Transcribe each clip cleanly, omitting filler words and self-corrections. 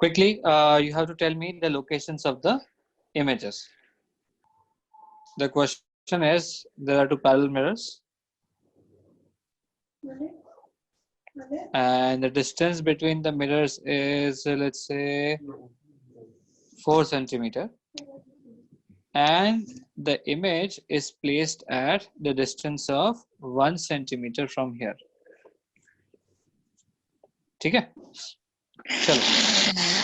Quickly, you have to tell me the locations of the images. The question is, there are two parallel mirrors, and the distance between the mirrors is, let's say, 4 centimeter, and the image is placed at the distance of 1 centimeter from here. ठीक है? चलो,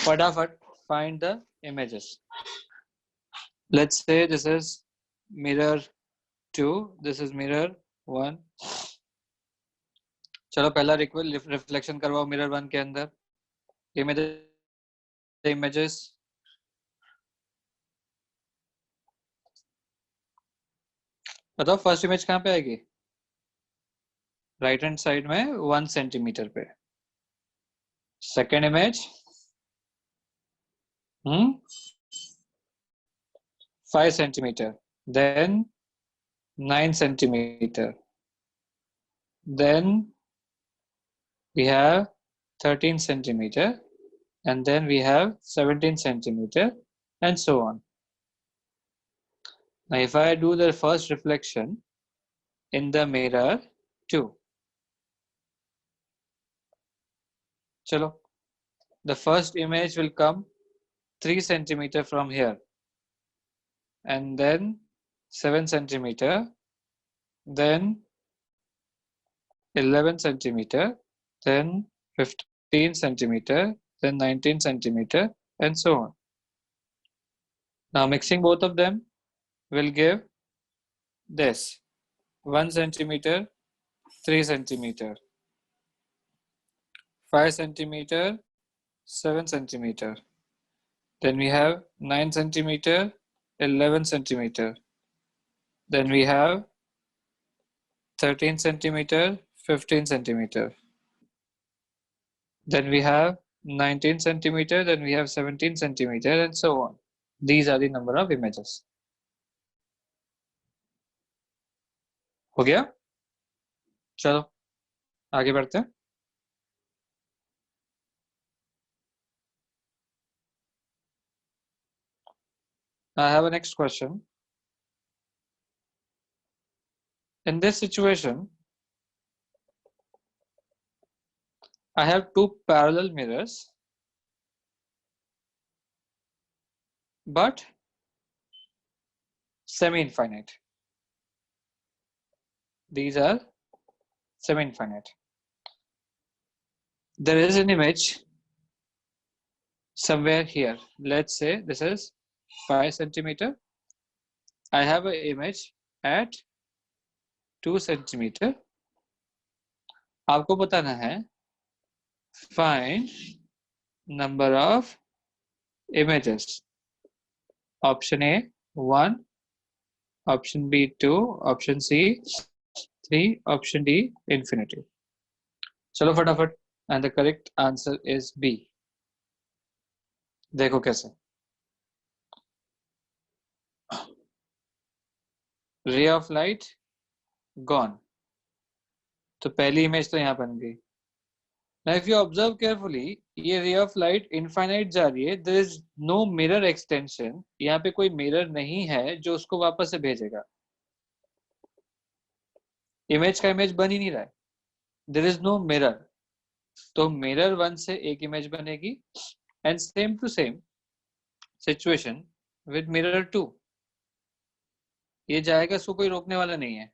फटाफट find the images. Let's say this is mirror 2, this is mirror 1. चलो पहला reflection करवाओ mirror 1 के अंदर. Give me the images. बताओ फर्स्ट इमेज कहाँ पे आएगी? राइट हैंड साइड में 1 सेंटीमीटर पे. Second image 5 centimeter, then 9 centimeter, then we have 13 centimeter, and then we have 17 centimeter, and so on. Now if I do the first reflection in the mirror 2, chalo, the first image will come 3 centimeter from here, and then 7 centimeter, then 11 centimeter, then 15 centimeter, then 19 centimeter, and so on. Now mixing both of them will give this 1 centimeter, 3 centimeter, 5 centimeter, 7 centimeter. Then we have 9 centimeter, 11 centimeter. Then we have 13 centimeter, 15 centimeter. Then we have 19 centimeter, then we have 17 centimeter, and so on. These are the number of images. हो गया? चलो आगे बढ़ते हैं. I have a next question. In this situation, I have two parallel mirrors, but semi-infinite. These are semi-infinite. There is an image somewhere here. Let's say this is 5 centimeter. I have an image at 2 centimeter. आपको बताना है find number of images. Option A 1, option B 2, option C 3, option D infinity. चलो फटाफट. And the correct answer is B. देखो कैसे. Ray of light gone. तो पहली image तो यहाँ बन गई. Now if you observe carefully, ये ray of light infinite जा रही है. There is no mirror extension. यहाँ पे कोई मिरर नहीं है जो उसको वापस से भेजेगा. इमेज का इमेज बन ही नहीं रहा है. There is no mirror. तो मिरर 1 से एक इमेज बनेगी, and same to same situation with mirror 2. ये जाएगा, इसको कोई रोकने वाला नहीं है.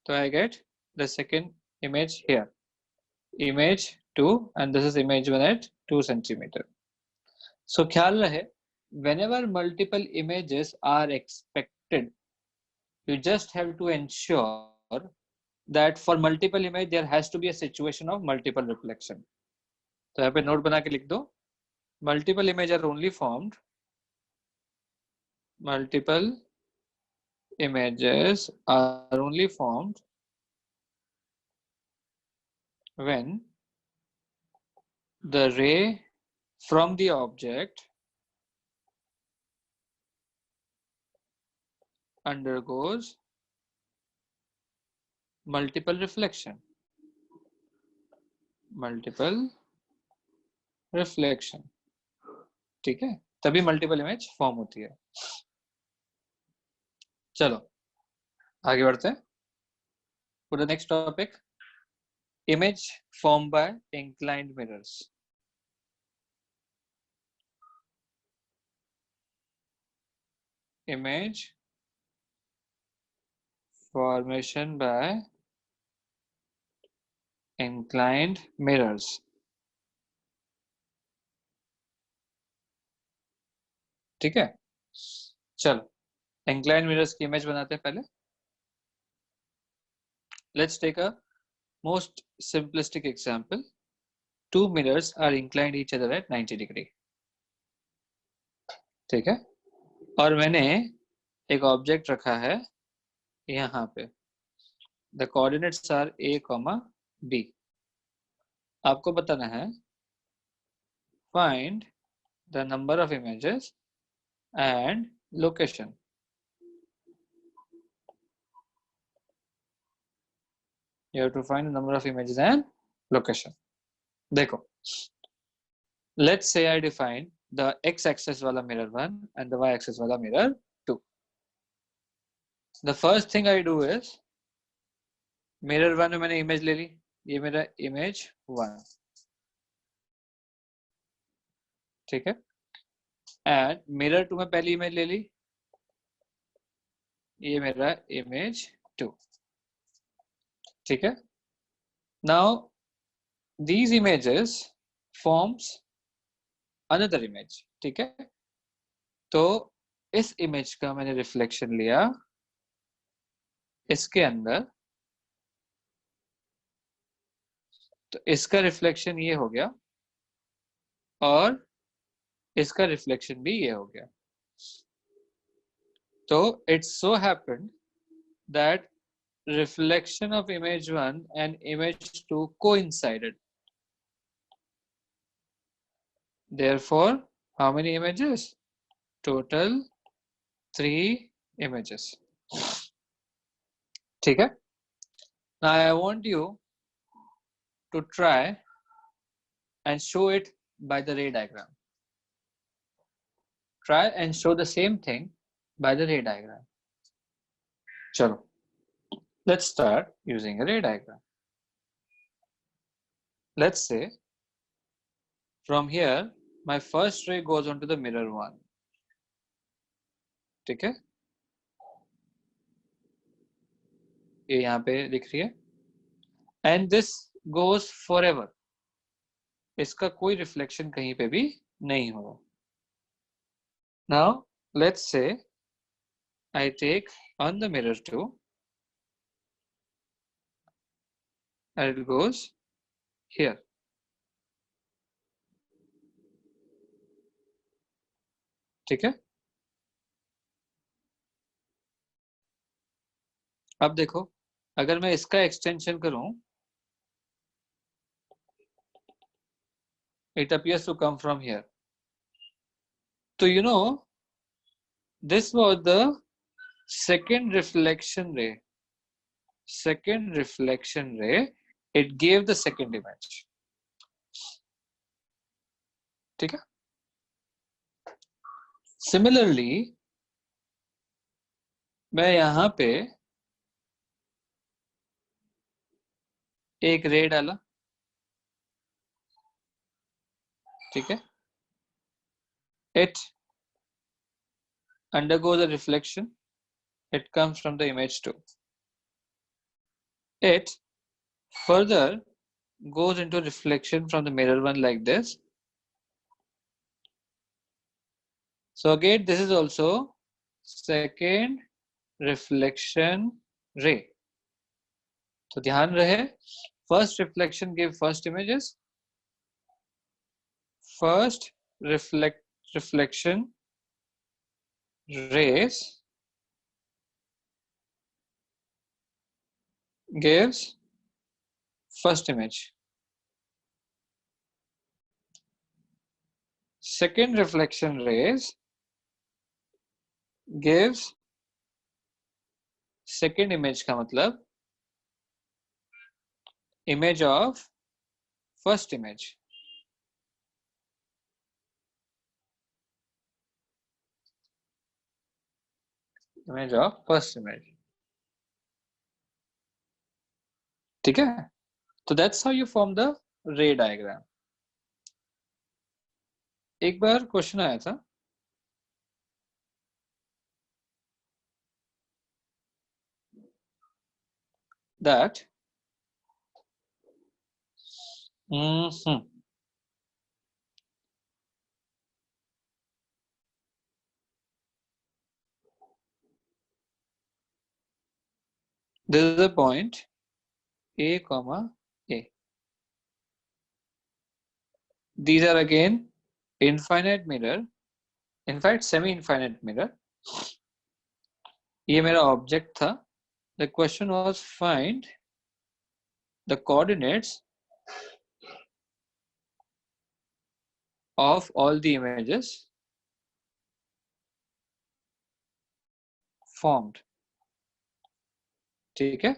तो I get the second image here, image 2, and this is image 1 at 2 centimeter. So ख्याल रहे, whenever multiple images are expected, you just have to ensure that for multiple image there has to be a situation of multiple reflection. तो यहाँ पे note बना के लिख दो, multiple image are only formed, multiple images are only formed when the ray from the object undergoes multiple reflection. Multiple reflection, ठीक है, तभी मल्टीपल इमेज फॉर्म होती है। चलो आगे बढ़ते हैं। For the next topic, image form by inclined mirrors. image formation by inclined mirrors। ठीक है, चलो inclined mirrors की इमेज बनाते हैं पहले। Let's take a most simplistic example. Two mirrors are inclined each other at 90 degree। ठीक है, और मैंने एक ऑब्जेक्ट रखा है यहाँ पे। The coordinates are a, b। आपको बताना है find the number of images and location। You have to find the number of images and location। देखो, let's say I define the x-axis वाला mirror 1 and the y-axis वाला mirror 2। The first thing I do is mirror 1 में मैंने image ले ली, ये मेरा image 1, ठीक है, and mirror 2 में पहली image ले ली, ये मेरा image 2, ठीक है। Now these images forms another image, ठीक है। तो इस image का मैंने reflection लिया इसके अंदर, तो इसका रिफ्लेक्शन ये हो गया और इसका रिफ्लेक्शन भी ये हो गया। तो it's so happened that reflection of image 1 and image 2 coincided। Therefore, how many images? Total 3 images। ठीक है। Now I want you to try and show it by the ray diagram। Try and show the same thing by the ray diagram। चलो, let's start using a ray diagram। Let's say from here my first ray goes onto the mirror 1, ठीक है, ये यहाँ पे दिख रही है, and this goes forever। इसका कोई रिफ्लेक्शन कहीं पे भी नहीं होगा। Now let's say I take on the mirror 2 and it goes here, ठीक है। अब देखो, अगर मैं इसका एक्सटेंशन करूं, it appears to come from here। तो you know this was the second reflection ray। Second reflection ray, it gave the second image, ठीक है। Similarly मैं यहाँ पे एक रे डाला, ठीक है, it undergoes a reflection, it comes from the image 2, it further goes into reflection from the mirror 1 like this। So again this is also second reflection ray। तो ध्यान रहे, first reflection gave first images, first reflection rays gives first image, second reflection rays gives second image का मतलब image of first image। image of first image. ठीक है, तो that's how you form the ray diagram. एक बार question आया था, that this is a point A comma A. These are again infinite mirror, in fact semi-infinite mirror. ये मेरा object था. The question was find the coordinates of all the images formed. ठीक है.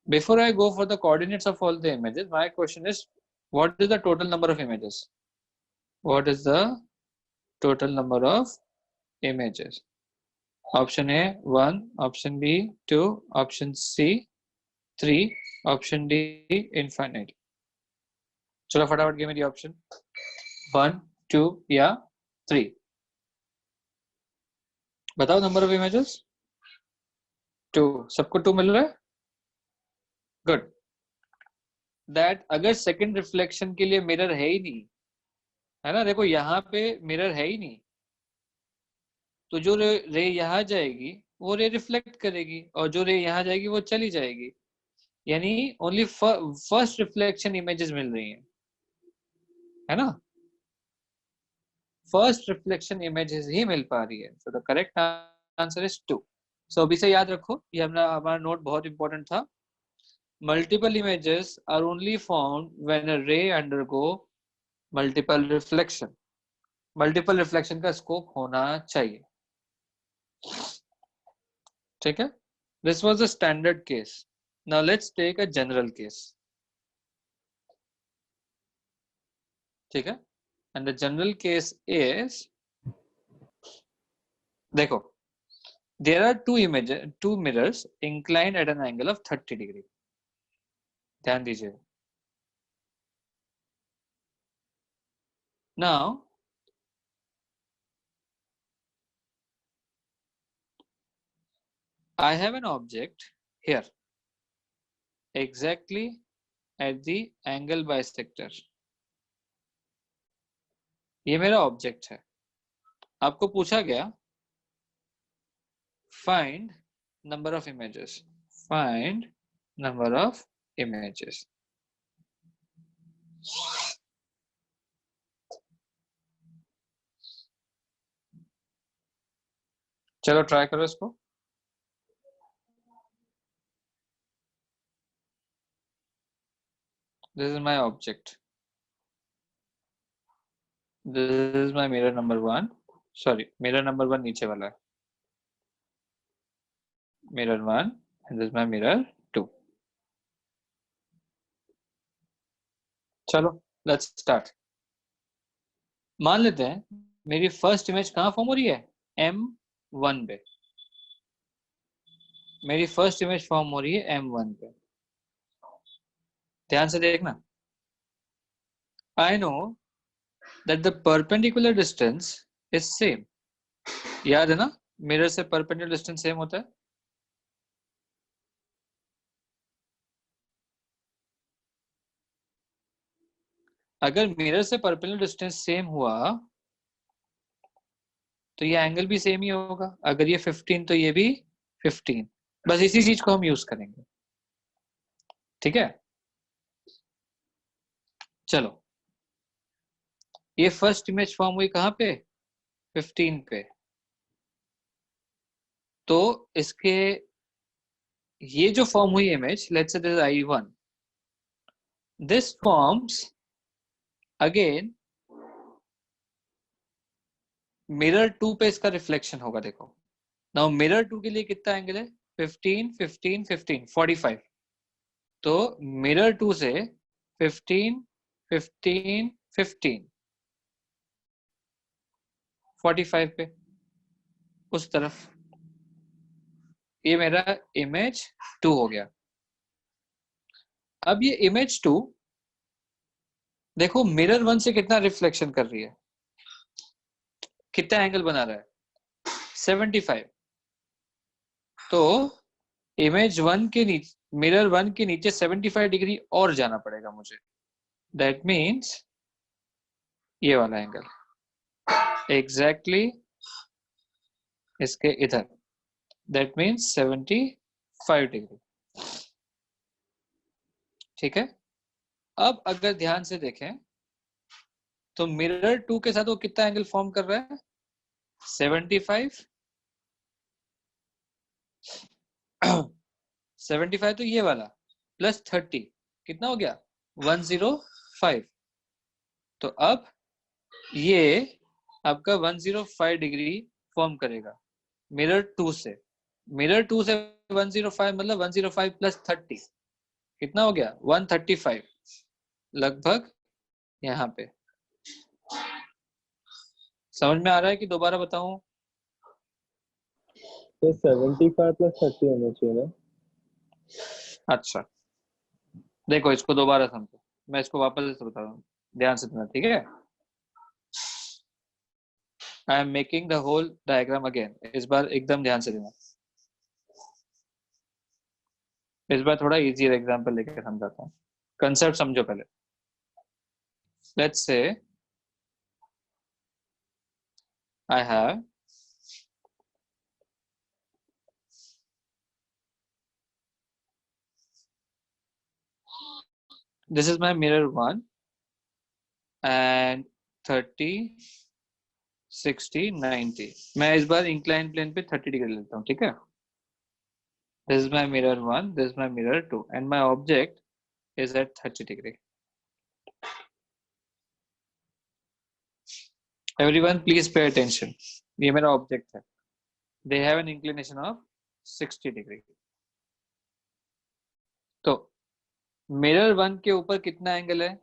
Before I go for the coordinates of all the images, my question is, what is the total number of images? What is the total number of images? Option A 1, option B 2, option C 3, option D infinite. चलो फटाफट give me the option. 1, 2 या 3. बताओ number of images. 2. सबको 2 मिल रहा है? Good. That अगर second reflection के लिए mirror है ही नहीं, है ना, देखो यहाँ पे mirror है ही नहीं, तो जो रे यहाँ जाएगी वो रे रिफ्लेक्ट करेगी और जो रे यहाँ जाएगी वो चली जाएगी, यानी ओनली फर्स्ट रिफ्लेक्शन इमेजेस मिल रही हैं, है ना, फर्स्ट रिफ्लेक्शन इमेजेस ही मिल पा रही है. So the correct answer is 2. सो अभी से याद रखो, ये हमारा नोट बहुत इंपॉर्टेंट था. Multiple images are only found when a ray undergo multiple reflection. Multiple reflection का स्कोप होना चाहिए. ठीक है, this was the standard case. Now let's take a general case. ठीक है, and the general case is, देखो, there are two mirrors inclined at an angle of 30 degree. ध्यान दीजिए. Now I have an object here exactly at the angle bisector. ये मेरा object है. आपको पूछा गया find number of images. Find number of images. चलो ट्राई करो इसको. This is my object. This is my mirror number 1. Sorry, mirror number 1 नीचे वाला है. Mirror 1 and this is my mirror 2. चलो let's start. मान लेते हैं मेरी फर्स्ट इमेज कहाँ फॉर्म हो रही है? M1 पे. मेरी फर्स्ट इमेज फॉर्म हो रही है M1 पे. ध्यान से देखना. I know that the perpendicular distance is same. याद है ना, मिरर से परपेंडिकुलर डिस्टेंस सेम होता है. अगर मिरर से परपेंडिकुलर डिस्टेंस सेम हुआ तो ये एंगल भी सेम ही होगा. अगर ये 15 तो ये भी 15. बस इसी चीज को हम यूज करेंगे. ठीक है, चलो. ये फर्स्ट इमेज फॉर्म हुई कहाँ पे? 15 पे. तो इसके ये जो फॉर्म हुई image, let's say this is I1. This forms again mirror 2 पे इसका रिफ्लेक्शन होगा. देखो नाउ मिरर 2 के लिए कितना एंगल है? 15 15 15 45. तो मिरर 2 से 15 15 15 45 पे उस तरफ. ये मेरा इमेज 2 हो गया। अब ये इमेज 2 देखो मिरर 1 से कितना रिफ्लेक्शन कर रही है, कितना एंगल बना रहा है, 75। तो इमेज 1 के नीचे, मिरर 1 के नीचे 75 डिग्री और जाना पड़ेगा मुझे। दैट मीन्स ये वाला एंगल एग्जैक्टली इसके इधर, दैट मीन्स 75 डिग्री। ठीक है। अब अगर ध्यान से देखें तो मिरर 2 के साथ वो कितना एंगल फॉर्म कर रहा है, 75। 75 तो ये वाला प्लस 30 कितना हो गया, 105। तो अब ये आपका 105 डिग्री फॉर्म करेगा मिरर 2 से। मिरर 2 से 105 मतलब 105 प्लस 30 कितना हो गया, 135 लगभग यहाँ पे। समझ में आ रहा है कि दोबारा बताऊं? तो 75 प्लस 30 होना चाहिए ना। अच्छा देखो इसको दोबारा समझो, मैं इसको वापस से बता रहा हूँ, ध्यान से सुनना, ठीक है। I am making the whole diagram again, इस बार एकदम ध्यान से देना। इस बार थोड़ा इजी एग्जांपल लेकर समझाता हूँ, कंसेप्ट समझो पहले। Let's say I have this is my mirror 1 and 30 60 90। मैं इस बार इंक्लाइन प्लेन पे 30 डिग्री लेता हूँ, ठीक है। This is my mirror 1, this is my mirror 2 and my object is at 30 degree. Everyone please pay attention, ये मेरा ऑब्जेक्ट है, they have an inclination of 60 degree। तो मिरर 1 के ऊपर कितना एंगल है,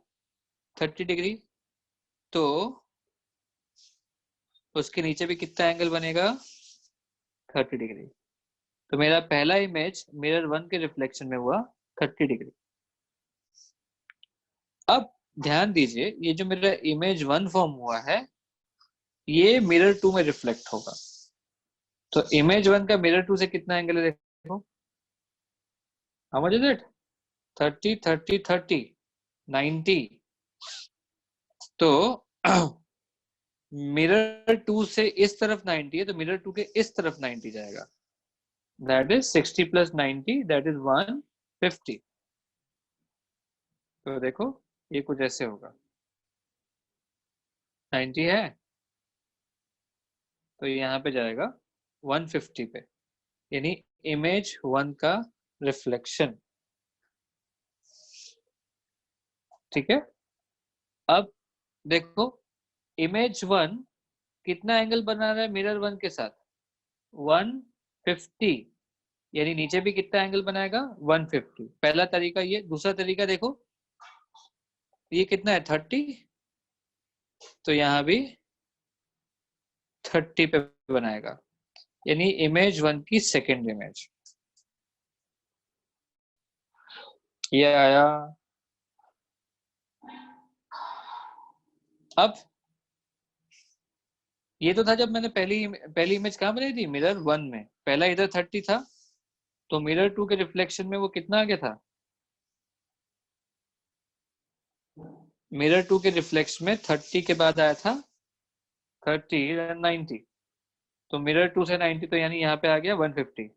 30 डिग्री। तो उसके नीचे भी कितना एंगल बनेगा, 30 डिग्री। तो मेरा पहला इमेज मिरर 1 के रिफ्लेक्शन में हुआ 30 डिग्री। अब ध्यान दीजिए ये जो मेरा इमेज 1 फॉर्म हुआ है ये मिरर 2 में रिफ्लेक्ट होगा। तो इमेज 1 का मिरर 2 से कितना एंगल है देखो, हाउ मच इज इट, 30 30 30 90। तो मिरर 2 से इस तरफ 90 है तो मिरर 2 के इस तरफ 90 जाएगा, that is 60 plus 90 that is 150। तो देखो ये कुछ ऐसे होगा, 90 है तो यहाँ पे जाएगा 150 पे, यानी इमेज 1 का रिफ्लेक्शन। ठीक है। अब देखो इमेज 1 कितना एंगल बना रहा है मिरर 1 के साथ, 150, यानी नीचे भी कितना एंगल बनाएगा, 150। पहला तरीका ये। दूसरा तरीका देखो ये कितना है, 30, तो यहाँ भी 30 पे बनाएगा, यानी इमेज 1 की सेकेंड इमेज ये आया। अब ये तो था जब मैंने पहली इमेज कहाँ बनाई थी, मिरर 1 में। पहला इधर 30 था तो मिरर 2 के रिफ्लेक्शन में वो कितना आ गया था, मिरर 2 के रिफ्लेक्शन में 30 के बाद आया था 30 90। तो मिरर 2 से 90 तो यानी यहाँ पे आ गया 150।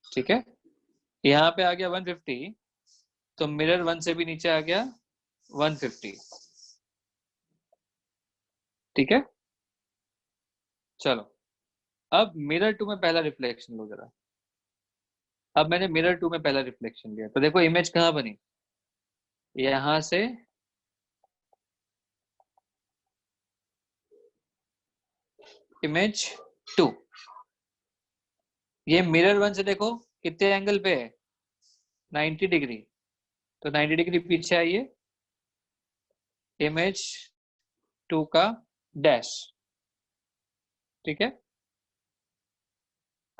ठीक है, यहाँ पे आ गया 150 तो मिरर 1 से भी नीचे आ गया 150। ठीक है, चलो अब मिरर 2 में पहला रिफ्लेक्शन लो जरा। अब मैंने मिरर 2 में पहला रिफ्लेक्शन लिया तो देखो इमेज कहाँ बनी, यहां से इमेज 2। ये मिरर 1 से देखो कितने एंगल पे है, 90 डिग्री। तो 90 डिग्री पीछे आइए, इमेज 2 का डैश। ठीक है,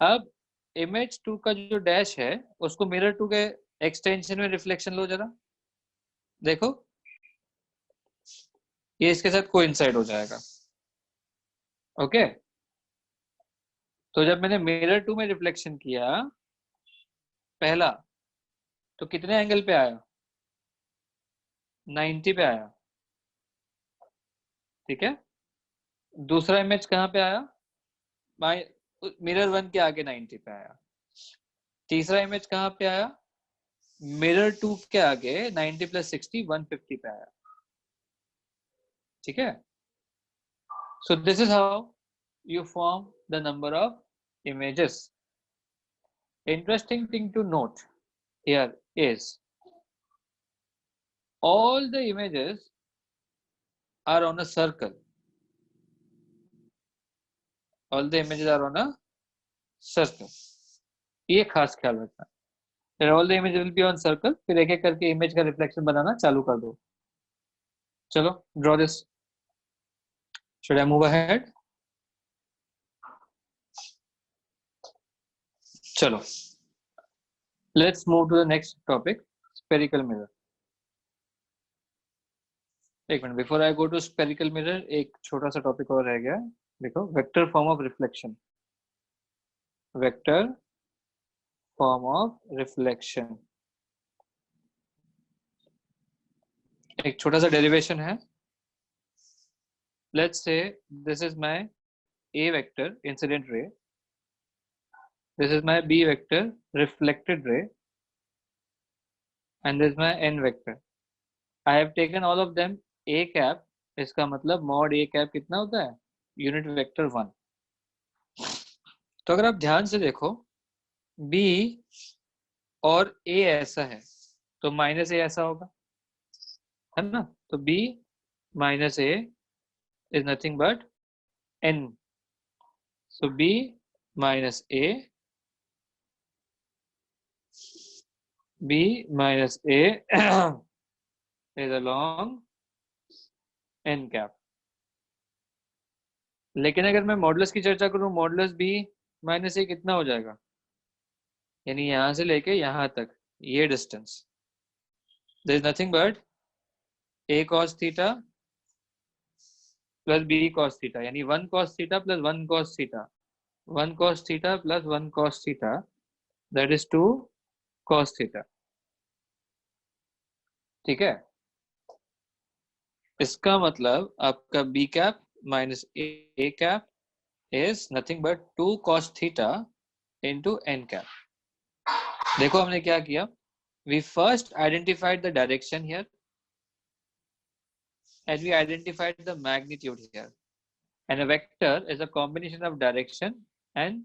अब इमेज 2 का जो डैश है उसको मिरर 2 के एक्सटेंशन में रिफ्लेक्शन लो जरा, देखो ये इसके साथ कोइंसाइड हो जाएगा। ओके, तो जब मैंने मिरर 2 में रिफ्लेक्शन किया पहला, तो कितने एंगल पे आया? 90 पे आया, ठीक है। दूसरा इमेज कहाँ पे आया? मिरर 1 के आगे 90 पे आया। तीसरा इमेज कहाँ पे आया? मिरर 2 के आगे 90 प्लस 60 150 पे आया, ठीक है। So this is how you form the number of images. Interesting thing to note here is all the images are on a circle. All the images are on a circle. ये खास ख्याल रखना। Then all the images will be on circle. फिर एक एक करके image का reflection बनाना चालू कर दो। चलो, draw this. Should I move ahead? चलो, let's move to the next topic, spherical mirror. एक minute, before I go to spherical mirror एक छोटा सा टॉपिक और रह गया। देखो, vector form of reflection. Vector form of reflection एक छोटा सा डेरिवेशन है। Let's say this is my A vector incident ray, this is my B vector reflected ray, and this is my N vector. I have taken all of them A cap. इसका मतलब mod A cap कितना होता है? Unit vector 1। तो अगर आप ध्यान से देखो, बी और ए ऐसा है तो माइनस ए ऐसा होगा, है ना। तो B minus A is nothing but N. So B minus A, b minus a is along n cap. लेकिन अगर मैं मॉडुलस की चर्चा करूं, मॉडुलस b माइनस ए कितना हो जाएगा? यानी यहां से लेके यहां तक ये distance, there is nothing but a cos theta plus b cos theta, यानी 1 cos theta plus 1 cos theta, 1 cos theta plus 1 cos theta, that is 2 cos theta, ठीक है। इसका मतलब आपका b cap minus a cap is nothing but 2 cos theta into n cap. देखो हमने क्या किया, we first identified the direction here and we identified the magnitude here, and a vector is a combination of direction and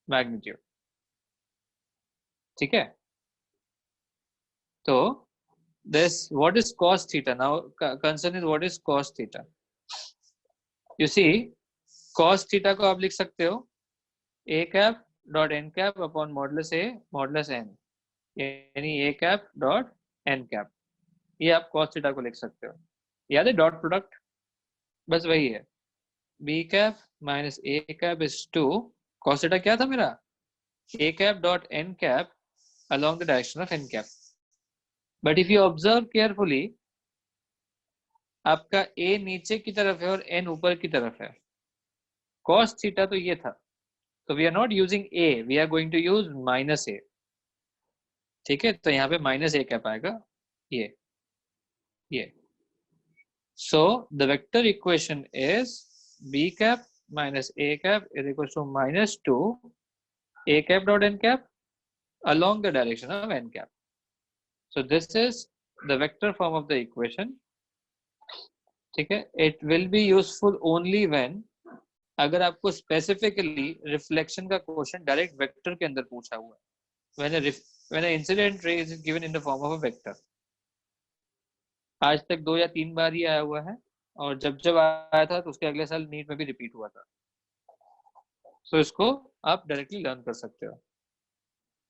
magnitude, ठीक है। तो this what is cos theta? Now concern is what is cos theta. You see, cos theta को आप लिख सकते हो a cap dot n cap upon modulus a modulus n, यानी a cap dot n cap, ये आप cos theta को लिख सकते हो। याद है डॉट प्रोडक्ट, बस वही है। b cap minus a cap is 2 cos theta क्या था मेरा? a cap dot n cap along the direction of n cap. But if you observe carefully, आपका a नीचे की तरफ है और n ऊपर की तरफ है। cos थीटा तो ये था, तो we are not using a, we are going to use minus a, ठीक है। तो यहाँ पे माइनस a कैप आएगा, ये। So the vector equation is b cap minus a cap is equals to minus 2 a cap dot n cap along the direction of n cap. So this is the vector form of the equation, ठीक है। It will be useful only when अगर आपको specifically reflection का question direct vector के अंदर पूछा हुआ है, when an incident ray is given in the form of a vector। आज तक 2 या 3 बार ही आया हुआ है, और जब जब आया था तो उसके अगले साल नीट में भी रिपीट हुआ था। तो इसको आप डायरेक्टली लर्न कर सकते हो।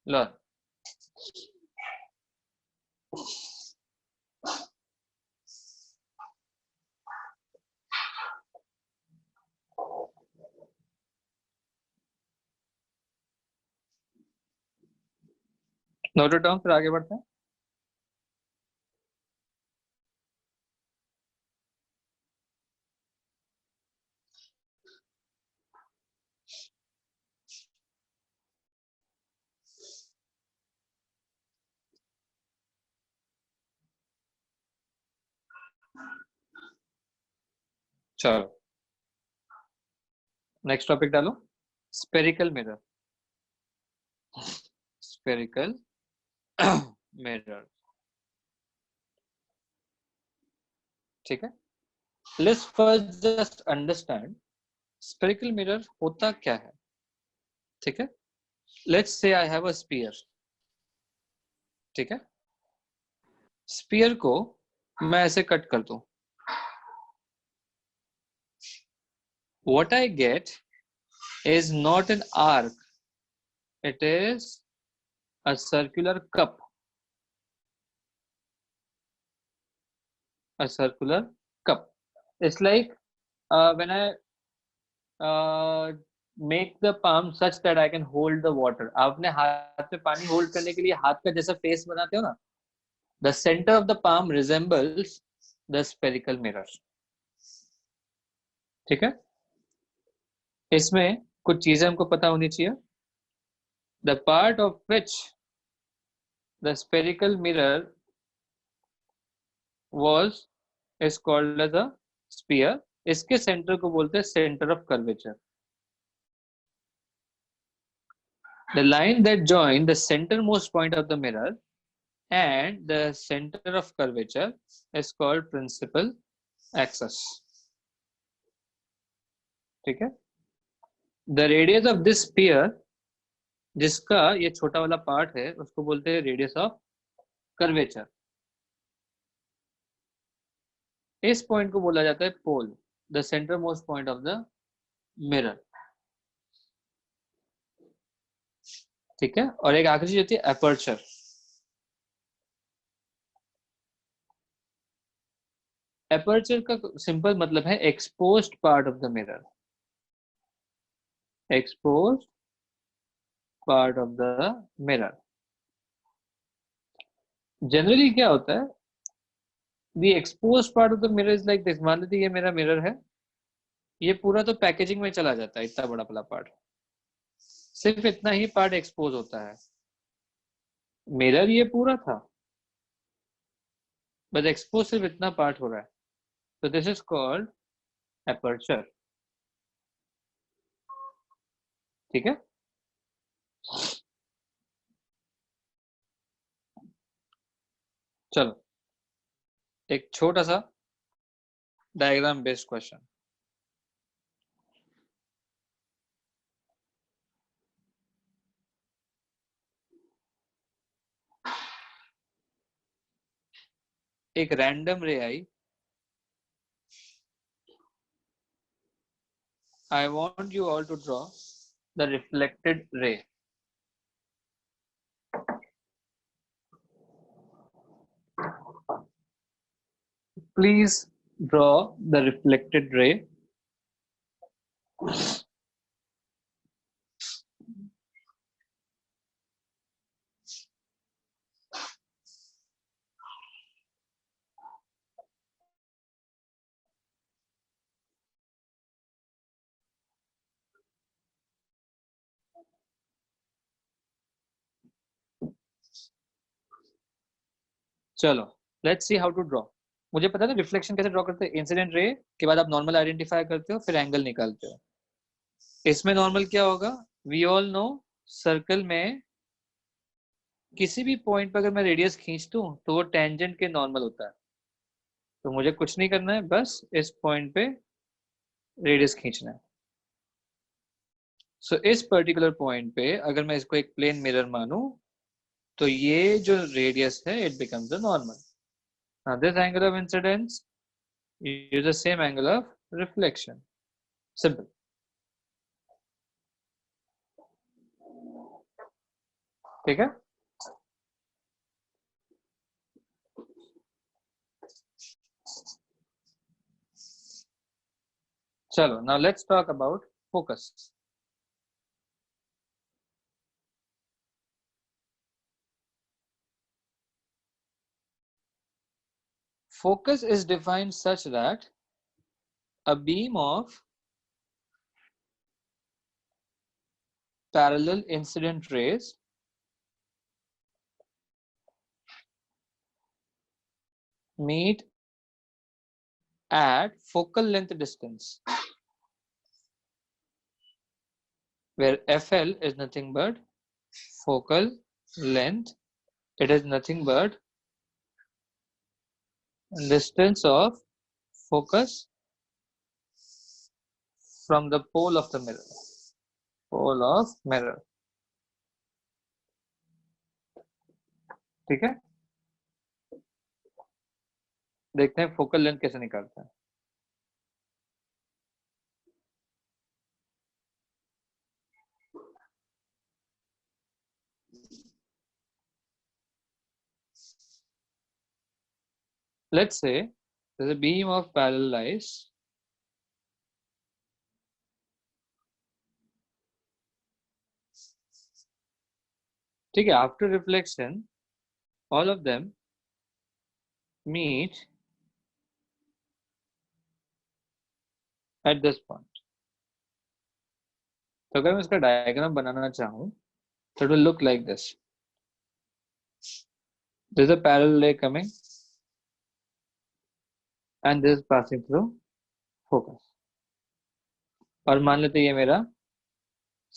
लर्न, नोट इट डाउन, फिर आगे बढ़ते हैं। चलो नेक्स्ट टॉपिक डालो, स्पेरिकल मिरर। स्पेरिकल मिरर, ठीक है। Let's first just understand spherical mirror होता क्या है, ठीक है। लेट्स से आई हैव अ स्फीयर, ठीक है। स्फीयर को मैं ऐसे कट कर दूं, what I get is not an arc, it is a circular cup, a circular cup. It's like when I make the palm such that I can hold the water. आप अपने हाथ में पानी होल्ड करने के लिए हाथ का जैसा फेस बनाते हो ना, the center of the palm resembles the spherical mirror, ठीक है। इसमें कुछ चीजें हमको पता होनी चाहिए। The part of which the spherical mirror was is called as a sphere. इसके सेंटर को बोलते हैं centre of curvature. The line that join the centermost point of the mirror and the center of curvature is called principal axis, ठीक है। The radius of this sphere, जिसका ये छोटा वाला पार्ट है, उसको बोलते हैं रेडियस ऑफ कर्वेचर। इस पॉइंट को बोला जाता है pole, the centre most point of the mirror, ठीक है। और एक आखिरी चीज होती है अपर्चर। अपर्चर का सिंपल मतलब है exposed part of the mirror, exposed part of the mirror. Generally क्या होता है, the exposed part of the mirror is like this. मान लीजिए ये मेरा मिरर है, ये पूरा तो पैकेजिंग में चला जाता है, इतना बड़ा बड़ा पार्ट, सिर्फ इतना ही पार्ट एक्सपोज होता है। मिरर ये पूरा था, बस एक्सपोज सिर्फ इतना पार्ट हो रहा है, तो दिस इज कॉल्ड अपर्चर, ठीक है। चलो एक छोटा सा डायग्राम बेस्ड क्वेश्चन। एक रैंडम रे आई, I want you all to draw the reflected ray. Please draw the reflected ray. चलो let's see how to draw. मुझे पता है ना रिफ्लेक्शन कैसे ड्रॉ करते हैं। इंसिडेंट रे के बाद आप नॉर्मल आइडेंटिफाई करते हो, फिर एंगल निकालते हो। इसमें नॉर्मल क्या होगा, वी ऑल नो, सर्कल में किसी भी पॉइंट पर अगर मैं रेडियस खींच दूं तो वो टेंजेंट के नॉर्मल होता है। तो मुझे कुछ नहीं करना है, बस इस पॉइंट पे रेडियस खींचना है। सो इस पर्टिकुलर पॉइंट पे अगर मैं इसको एक प्लेन मिरर मानूं तो ये जो रेडियस है it becomes the normal. Now this angle of incidence is the same angle of reflection. Simple. ठीक है। चलो now let's talk about focus. focus is defined such that a beam of parallel incident rays meet at focal length distance, where FL is nothing but focal length. It is nothing but distance of focus from the pole of the mirror. Pole of mirror. ठीक है, देखते हैं focal length कैसे निकालते हैं. Let's say there's a beam of parallel lines ठीक है. After reflection, all of them meet at this point. तो अगर मैं इसका डायग्राम बनाना चाहूँ तो it will look like this. There's a parallel ray coming and this is passing through focus. और मान लेते ये मेरा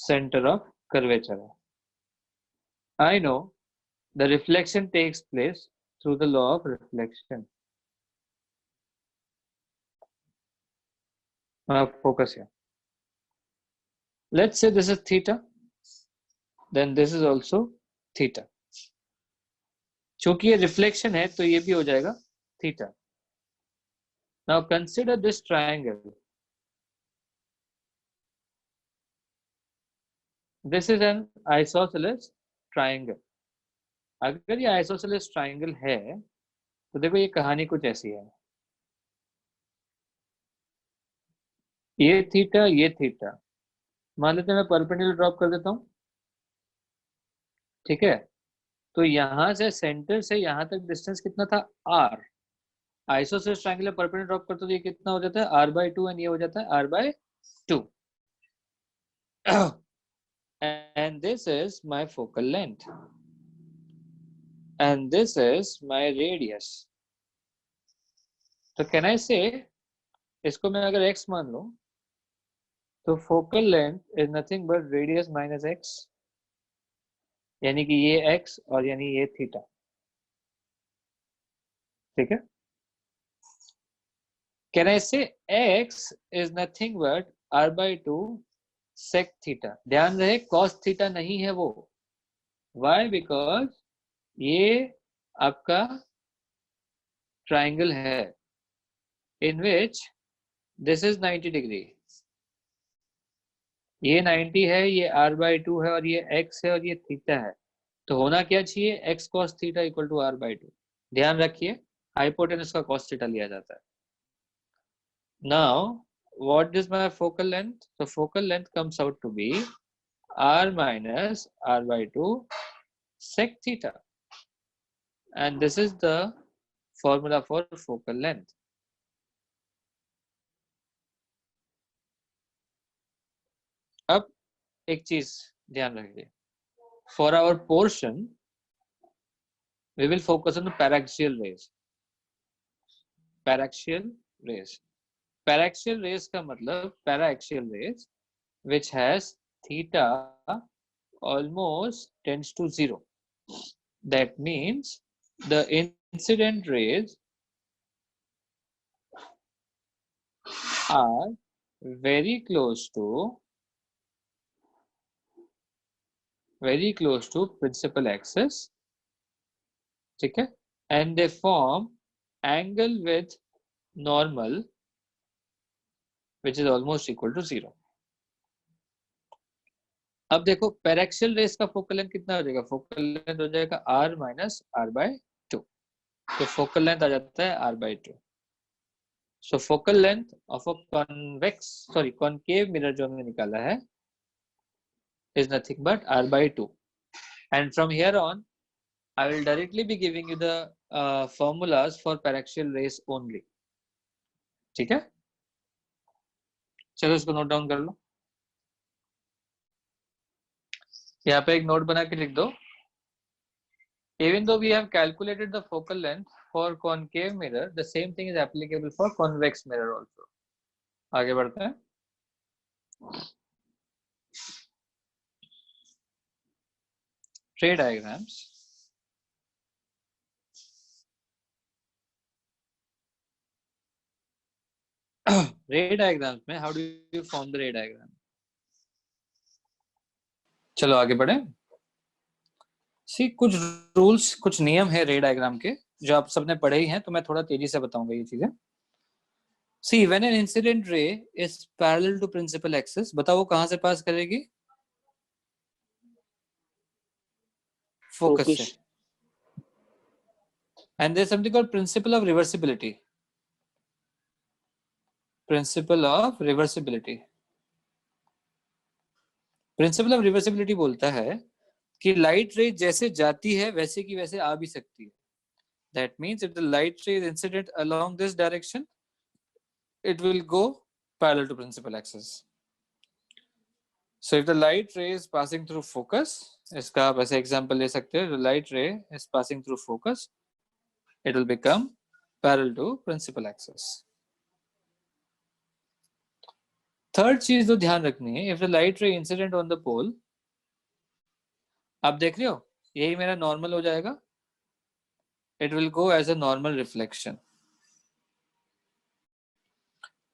center of curvature है. I know the reflection takes place through the law of reflection. Focus here. Let's say this is theta, then this is also theta. चूंकि ये reflection है तो ये भी हो जाएगा theta. Now consider this triangle. This is an isosceles triangle. अगर ये isosceles triangle है तो देखो ये कहानी कुछ ऐसी है. ये थीटा, ये थीटा. मान लेते हैं मैं परपेंडिकुलर ड्रॉप कर देता हूँ. ठीक है, तो यहां से सेंटर से यहां तक डिस्टेंस कितना था r. आइसोसेलेस ट्रायंगल में परपेंडिकुलर ड्रॉप करते तो ये कितना हो जाता है r/2 एंड ये हो जाता है r/2. and this is my focal length and this is my radius. तो can I say इसको मैं अगर x मान लूं तो focal length is nothing but radius minus x, यानी कि ये x और यानी ये थीटा. ठीक है. Can I say x is nothing but r/2 sec theta. ध्यान रहे cos theta नहीं है वो. Why? Because ये आपका triangle है in which this is 90 degree. ये 90 है, ये r/2 है और ये x है और ये थीटा है. तो होना क्या चाहिए x cos theta equal to r/2. ध्यान रखिए हाइपोटेनस का cos theta लिया जाता है. Now what is my focal length? So focal length comes out to be r minus r/2 sec theta, and this is the formula for focal length. अब एक चीज ध्यान रखिए. For our portion we will focus on the paraxial rays. Paraxial rays. Paraxial rays का मतलब paraxial rays which has theta almost tends to 0. That means the incident rays are very close to principal axis. ठीक है, and they form angle with normal which is almost equal to 0. अब देखो paraxial race का focal length कितना हो जाएगा. Focal length हो जाएगा r minus r/2. तो फोकल लेंथ आ जाता है r/2. So focal length of a concave mirror जो हमने निकाला है is nothing but r/2. and from here on I will directly be giving you the formulas for paraxial rays only. ठीक है, चलो इसको नोट डाउन कर लो. यहाँ पे एक नोट बना के लिख दो. Even though we have calculated the focal length for concave mirror, the same thing is applicable for convex mirror also. आगे बढ़ते हैं. Ray diagrams. रे डायग्राम्स में how do you form the रे डायग्राम. चलो आगे बढ़े. सी कुछ रूल्स, कुछ नियम है रे डायग्राम के जो आप सबने पढ़े ही हैं, तो मैं थोड़ा तेजी से बताऊंगा ये चीजें. See when an incident ray is parallel to principal axis, बताओ वो कहां से पास करेगी? फोकस से. And there is something called principle of reversibility. Principle of reversibility. Principle of reversibility बोलता है कि लाइट रे जैसे जाती है वैसे की वैसे आ भी सकती है. That means if the light ray is incident along this direction, it will go parallel to principal axis. So if the light ray is passing through focus, इसका आप ऐसे example ले सकते हो. The light ray is passing through focus, it will become parallel to principal axis. Third चीज जो ध्यान रखनी है, if the light ray incident on the pole, आप देख रहे हो यही मेरा नॉर्मल हो जाएगा. It will go as a normal reflection.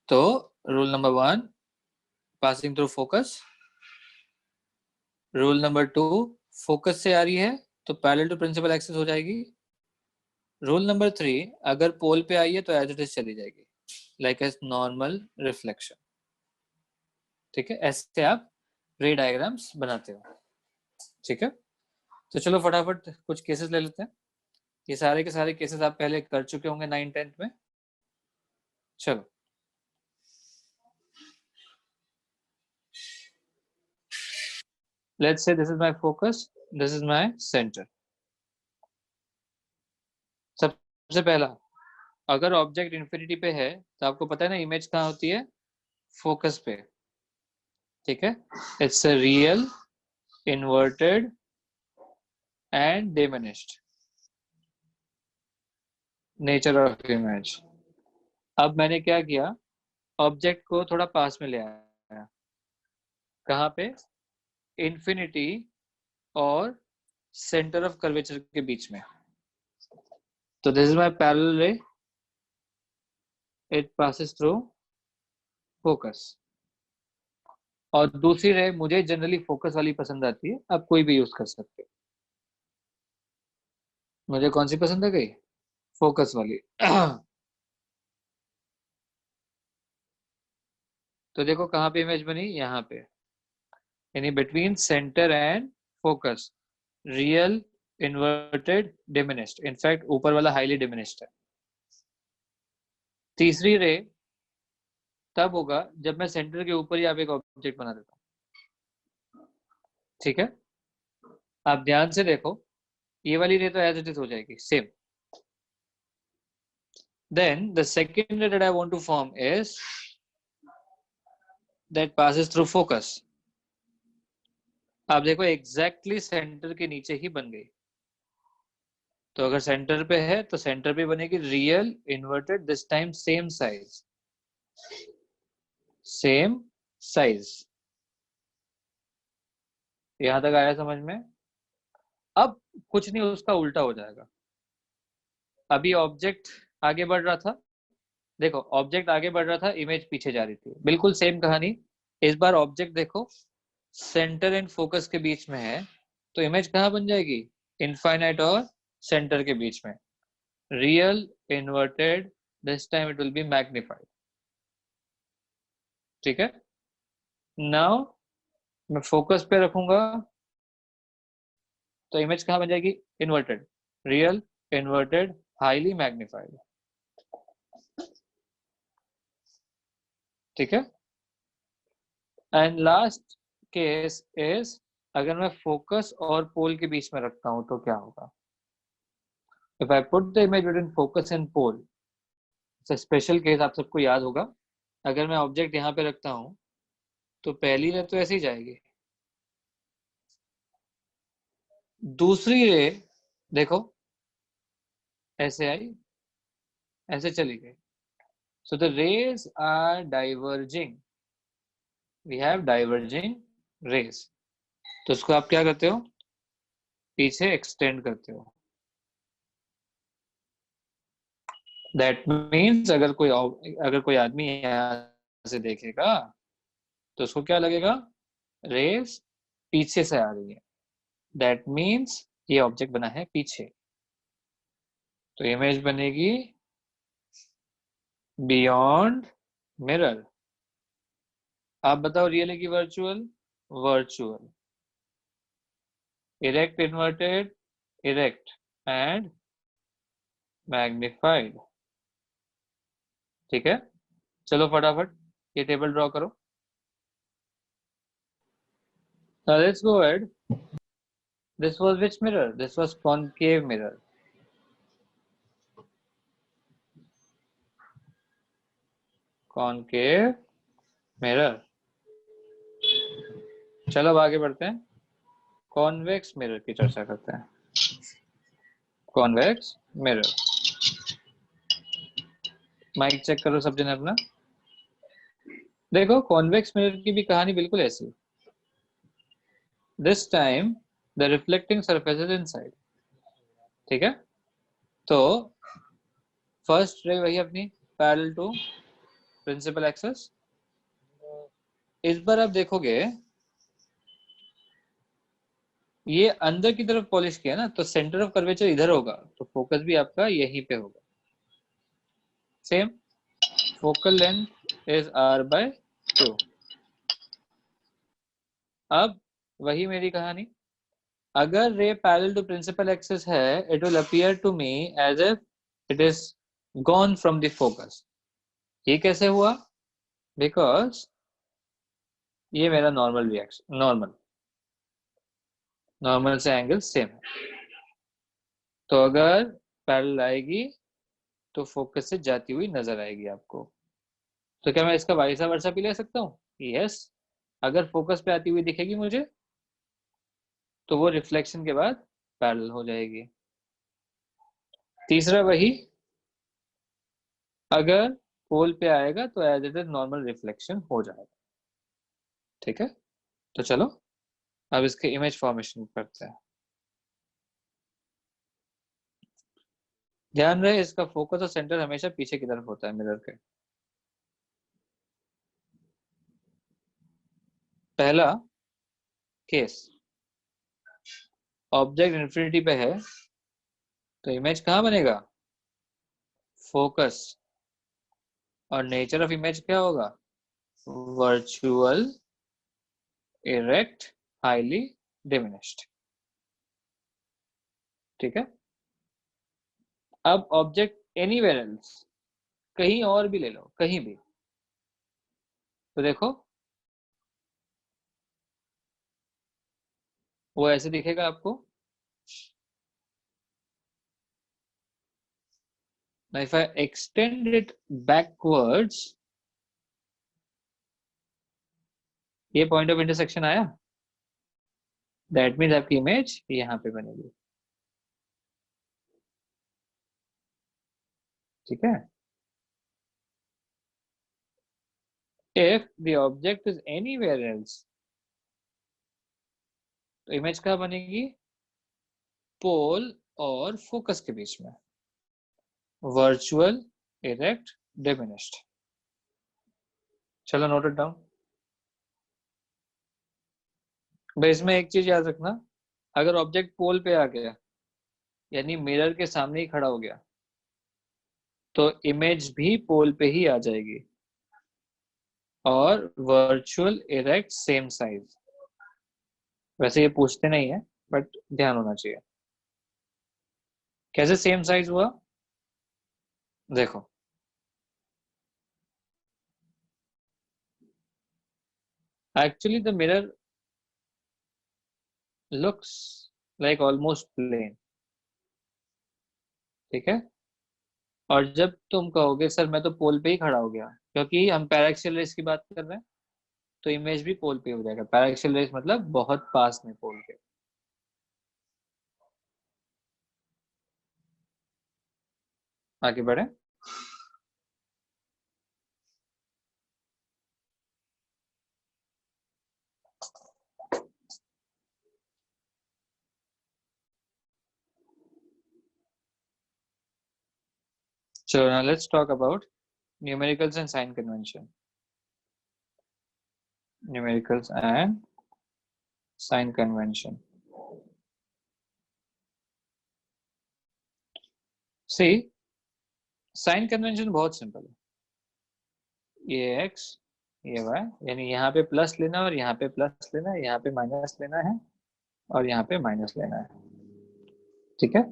तो rule number 1, passing through focus. Rule number 2, focus से आ रही है तो पैरेलल टू प्रिंसिपल एक्सिस हो जाएगी. रूल नंबर 3, अगर पोल पे आई है तो एज इट इज चली जाएगी, लाइक ए नॉर्मल रिफ्लेक्शन. ठीक है, ऐसे आप रे डायग्राम्स बनाते हो. ठीक है, तो चलो फटाफट कुछ केसेस ले लेते हैं. ये सारे के सारे केसेस आप पहले कर चुके होंगे 9th-10th में. चलो let's say this is my focus, this is my center. सबसे पहला, अगर ऑब्जेक्ट इन्फिनिटी पे है तो आपको पता है ना इमेज कहाँ होती है? फोकस पे. ठीक है, it's a real, inverted and diminished nature of image. अब मैंने क्या किया, ऑब्जेक्ट को थोड़ा पास में ले आया. कहाँ पे? इन्फिनिटी और सेंटर ऑफ कर्वेचर के बीच में. तो दिस इज माय पैरेलल रे, इट पासेस थ्रू फोकस. और दूसरी रे मुझे जनरली फोकस वाली पसंद आती है, आप कोई भी यूज कर सकते हो. मुझे कौन सी पसंद है गई? फोकस वाली. तो देखो कहाँ पे इमेज बनी, यहाँ पे, यानी between centre and focus. Real, inverted, diminished. In fact ऊपर वाला हाईली डिमिनिश्ड है. तीसरी रे तब होगा जब मैं सेंटर के ऊपर ही आप एक ऑब्जेक्ट बना देता हूं. ठीक है, आप ध्यान से देखो, ये वाली रे तो एज इट इज हो जाएगी same. Then the second ray that I want to form is that passes through focus. आप देखो एग्जैक्टली सेंटर के नीचे ही बन गई. तो अगर सेंटर पे है तो सेंटर पे बनेगी real, inverted, this time same size. Same size. यहां तक आया समझ में? अब कुछ नहीं, उसका उल्टा हो जाएगा. अभी ऑब्जेक्ट आगे बढ़ रहा था, देखो ऑब्जेक्ट आगे बढ़ रहा था, इमेज पीछे जा रही थी. बिल्कुल सेम कहानी. इस बार ऑब्जेक्ट देखो सेंटर एंड फोकस के बीच में है, तो इमेज कहाँ बन जाएगी? इनफाइनाइट और सेंटर के बीच में. Real, inverted, this time it will be magnified. ठीक है, नाउ मैं फोकस पे रखूंगा तो इमेज कहाँ बन जाएगी? Inverted. Real, inverted, highly magnified. ठीक है, एंड लास्ट केस इज अगर मैं फोकस और पोल के बीच में रखता हूं तो क्या होगा? If I put the image between focus and pole, special case आप सबको याद होगा, अगर मैं ऑब्जेक्ट यहाँ पे रखता हूँ तो पहली रे तो ऐसे ही जाएगी, दूसरी रे देखो ऐसे आई, ऐसे चली गई. So the rays are diverging, we have diverging rays. तो उसको आप क्या करते हो, पीछे एक्सटेंड करते हो. दैट मीन्स अगर कोई आदमी यहाँ से देखेगा तो उसको क्या लगेगा, रेज पीछे से आ रही है. दैट मीन्स ये ऑब्जेक्ट बना है पीछे, तो इमेज बनेगी बियॉन्ड मिरर. आप बताओ रियल है कि virtual? Virtual. Erect, inverted, erect and magnified. ठीक है, चलो फटाफट ये टेबल ड्रॉ करो. Now let's go ahead. This was which mirror? This was concave mirror. Concave mirror. चलो अब आगे बढ़ते हैं, कॉन्वेक्स मिरर की चर्चा करते हैं. Convex mirror. माइक चेक करो सब जने अपना. देखो कॉन्वेक्स मिरर की भी कहानी बिल्कुल ऐसी. This time the reflecting surface is inside. ठीक है, तो फर्स्ट रे वही अपनी पैरेलल टू प्रिंसिपल एक्सिस. इस बार आप देखोगे ये अंदर की तरफ पॉलिश किया ना, तो सेंटर ऑफ कर्वेचर इधर होगा, तो फोकस भी आपका यहीं पे होगा. Same focal length is r/2. अब वही मेरी कहानी, अगर ray parallel to principal axis है, it will appear to me as if it is gone from the focus. ये कैसे हुआ? बिकॉज ये मेरा नॉर्मल रिएक्शन, नॉर्मल से एंगल सेम है, तो अगर पैरेलल आएगी तो फोकस से जाती हुई नजर आएगी आपको. तो क्या मैं इसका वाइसा वर्सा भी ले सकता हूँ? यस. अगर फोकस पे आती हुई दिखेगी मुझे तो वो रिफ्लेक्शन के बाद पैरेलल हो जाएगी. तीसरा वही, अगर पोल पे आएगा तो as it is normal reflection हो जाएगा. ठीक है, तो चलो अब इसके इमेज फॉर्मेशन करते हैं. ध्यान रहे इसका फोकस और सेंटर हमेशा पीछे की तरफ होता है मिरर के. पहला केस, ऑब्जेक्ट इन्फिनिटी पे है तो इमेज कहाँ बनेगा? फोकस. और नेचर ऑफ इमेज क्या होगा? Virtual, erect, highly diminished. ठीक है, अब ऑब्जेक्ट एनीवेयर एल्स, कहीं और भी ले लो, कहीं भी, तो देखो वो ऐसे दिखेगा आपको. Now if I extend it backwards, ये पॉइंट ऑफ इंटरसेक्शन आया, दैट मीन्स आपकी इमेज यहाँ पे बनेगी. ठीक है, if the object is anywhere else, तो इमेज कहाँ बनेगी? पोल और फोकस के बीच में. Virtual, erect, diminished. चलो नोट इट डाउन. भाई इसमें एक चीज याद रखना, अगर ऑब्जेक्ट पोल पे आ गया यानी मिरर के सामने ही खड़ा हो गया तो इमेज भी पोल पे ही आ जाएगी, और वर्चुअल, इरेक्ट, सेम साइज. वैसे ये पूछते नहीं है बट ध्यान होना चाहिए. कैसे सेम साइज हुआ? देखो actually the mirror looks like almost plane. ठीक है। और जब तुम कहोगे सर मैं तो पोल पे ही खड़ा हो गया, क्योंकि हम पैराक्सियल रेस की बात कर रहे हैं, तो इमेज भी पोल पे हो जाएगा। पैराक्सियल रेस मतलब बहुत पास में पोल के। आगे बढ़े। चलो now let's talk about numericals and sign convention. Numericals and sign convention. See, sign convention बहुत सिंपल है। ये x ये y, यानी यहाँ पे प्लस लेना और यहाँ पे प्लस लेना है, यहाँ पे माइनस लेना है और यहाँ पे माइनस लेना है। ठीक है।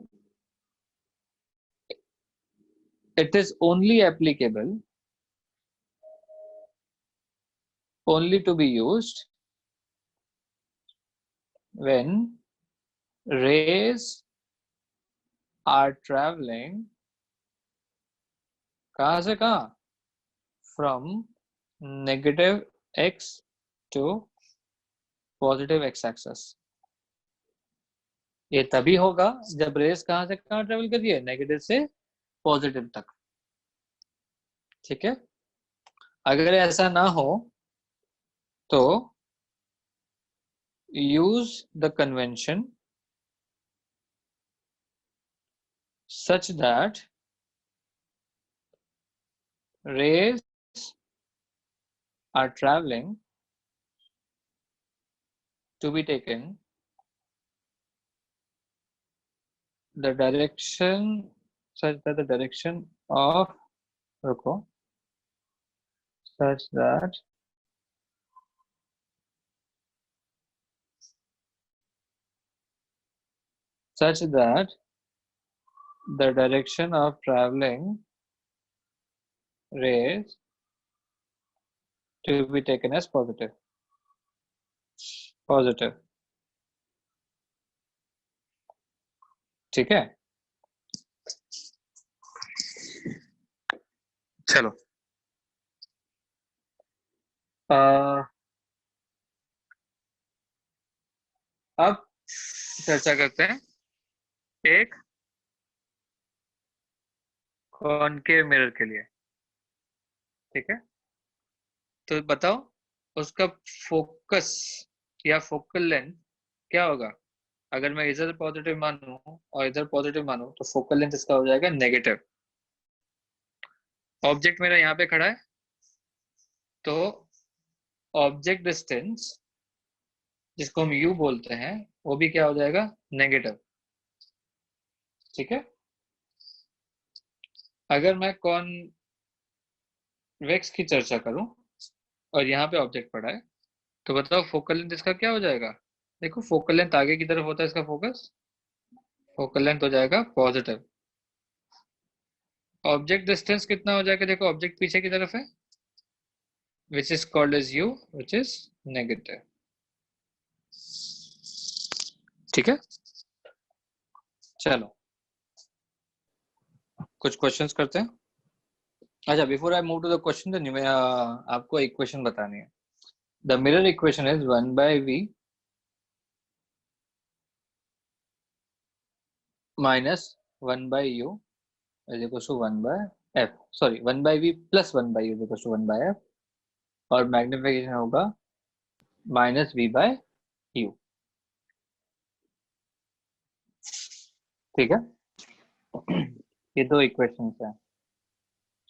It is only applicable, only to be used when rays are traveling कहाँ से कहाँ, from negative x to positive x axis। ये तभी होगा जब रेस कहाँ से कहाँ ट्रेवल कर रही है, नेगेटिव से पॉजिटिव तक। ठीक है। अगर ऐसा ना हो तो use the convention such that rays are traveling to be taken the direction such that the direction of रुको such that the direction of traveling rays to be taken as positive। ठीक है। चलो अब चर्चा करते हैं एक कॉनकेव मिरर के लिए। ठीक है। तो बताओ उसका फोकस या फोकल लेंथ क्या होगा। अगर मैं इधर पॉजिटिव मानूं और इधर पॉजिटिव मानूं तो फोकल लेंथ इसका हो जाएगा नेगेटिव। ऑब्जेक्ट मेरा यहाँ पे खड़ा है तो ऑब्जेक्ट डिस्टेंस जिसको हम u बोलते हैं वो भी क्या हो जाएगा, नेगेटिव। ठीक है। अगर मैं कॉन्वेक्स की चर्चा करूं और यहाँ पे ऑब्जेक्ट पड़ा है तो बताओ फोकल लेंथ इसका क्या हो जाएगा। देखो फोकल लेंथ आगे की तरफ होता है इसका फोकस, फोकल लेंथ हो जाएगा पॉजिटिव। ऑब्जेक्ट डिस्टेंस कितना हो जाएगा, देखो ऑब्जेक्ट पीछे की तरफ है, which is called as u, which is negative। ठीक है। चलो कुछ क्वेश्चंस करते हैं। अच्छा, before I move to the question आपको इक्वेशन बतानी है। The mirror equation is 1/v minus 1/u is equals to 1/f, sorry 1/v plus 1/u is equals to 1/f, और मैग्निफिकेशन होगा -v/u। ठीक है। ये दो इक्वेशंस हैं।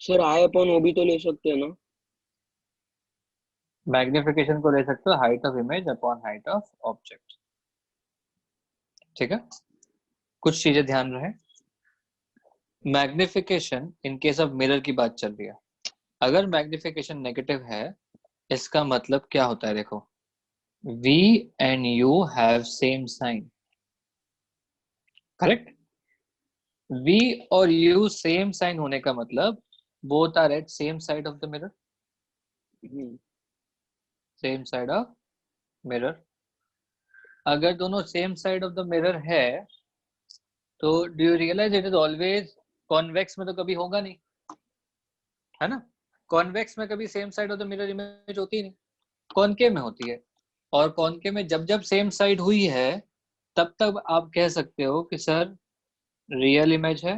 सर आई अपन वो भी तो ले सकते हैं ना। मैग्निफिकेशन को ले सकते हो height of image upon height of object. ठीक है। कुछ चीजें ध्यान रहे। Magnification in case of mirror की बात चल रही है। अगर मैग्निफिकेशन नेगेटिव है इसका मतलब क्या होता है, देखो v and u have same sign, correct. v और u सेम साइन होने का मतलब both are at same side of the mirror, same side of mirror. अगर दोनों same side of the mirror है तो do you realise it is always convex में तो कभी होगा नहीं, है ना? कॉन्वेक्स में कभी same side of the mirror image होती नहीं, कॉनकेव में होती है। और कॉनकेव में जब जब सेम साइड हुई है तब तब आप कह सकते हो कि सर रियल इमेज है,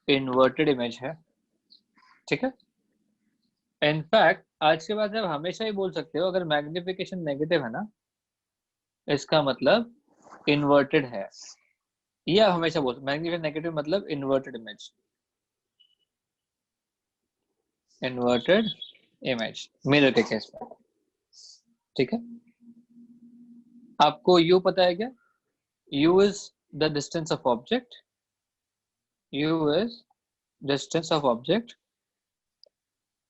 इन्वर्टेड इमेज है, ठीक है? इनफैक्ट आज के बाद आप हमेशा ही बोल सकते हो अगर मैग्निफिकेशन नेगेटिव है ना, इसका मतलब इन्वर्टेड है। ये आप हमेशा बोल, मैग्निफिकेशन नेगेटिव मतलब inverted image, inverted image mirror के केस में, ठीक है? आपको यू पता है क्या? You is the distance of object, you is distance of object,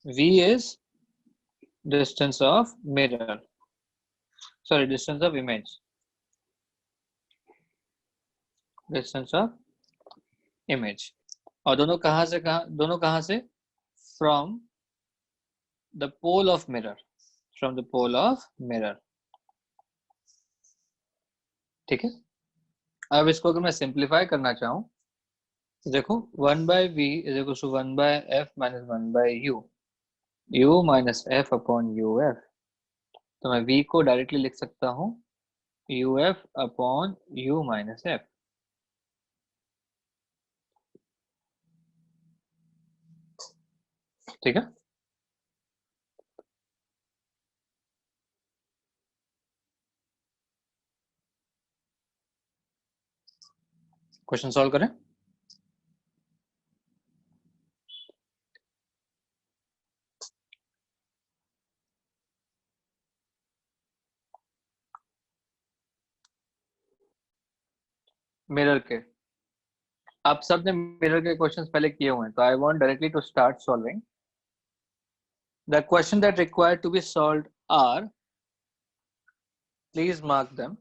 v is distance of mirror, sorry distance of image, distance of image। और दोनों कहाँ से दोनों कहाँ से? from the pole of mirror, from the pole of mirror, ठीक है? अब इसको अगर मैं सिंप्लीफाई करना चाहूँ तो देखो 1/v is equal to 1/f minus 1/u, u minus f upon uf। तो मैं v को डायरेक्टली लिख सकता हूँ uf upon u minus f, ठीक है? क्वेश्चन सॉल्व करें। मिरर के, आप सब ने मिरर के क्वेश्चंस पहले किए हुए हैं, तो I want directly to start solving the question that required to be solved are, please mark them.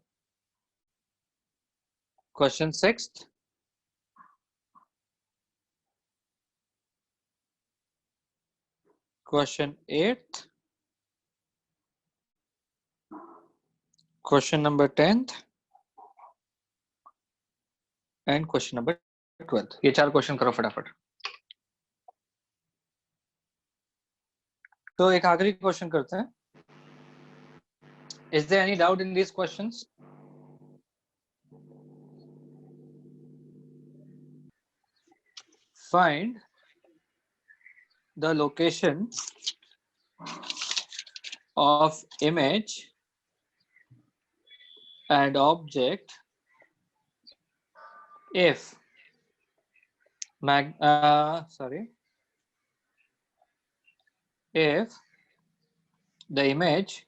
Question 6, question 8, question number 10 and question number 12। ये 4 क्वेश्चन करो फटाफट। तो एक आखिरी क्वेश्चन करते हैं। Is there any doubt in these questions? Find the location of image and object if if the image,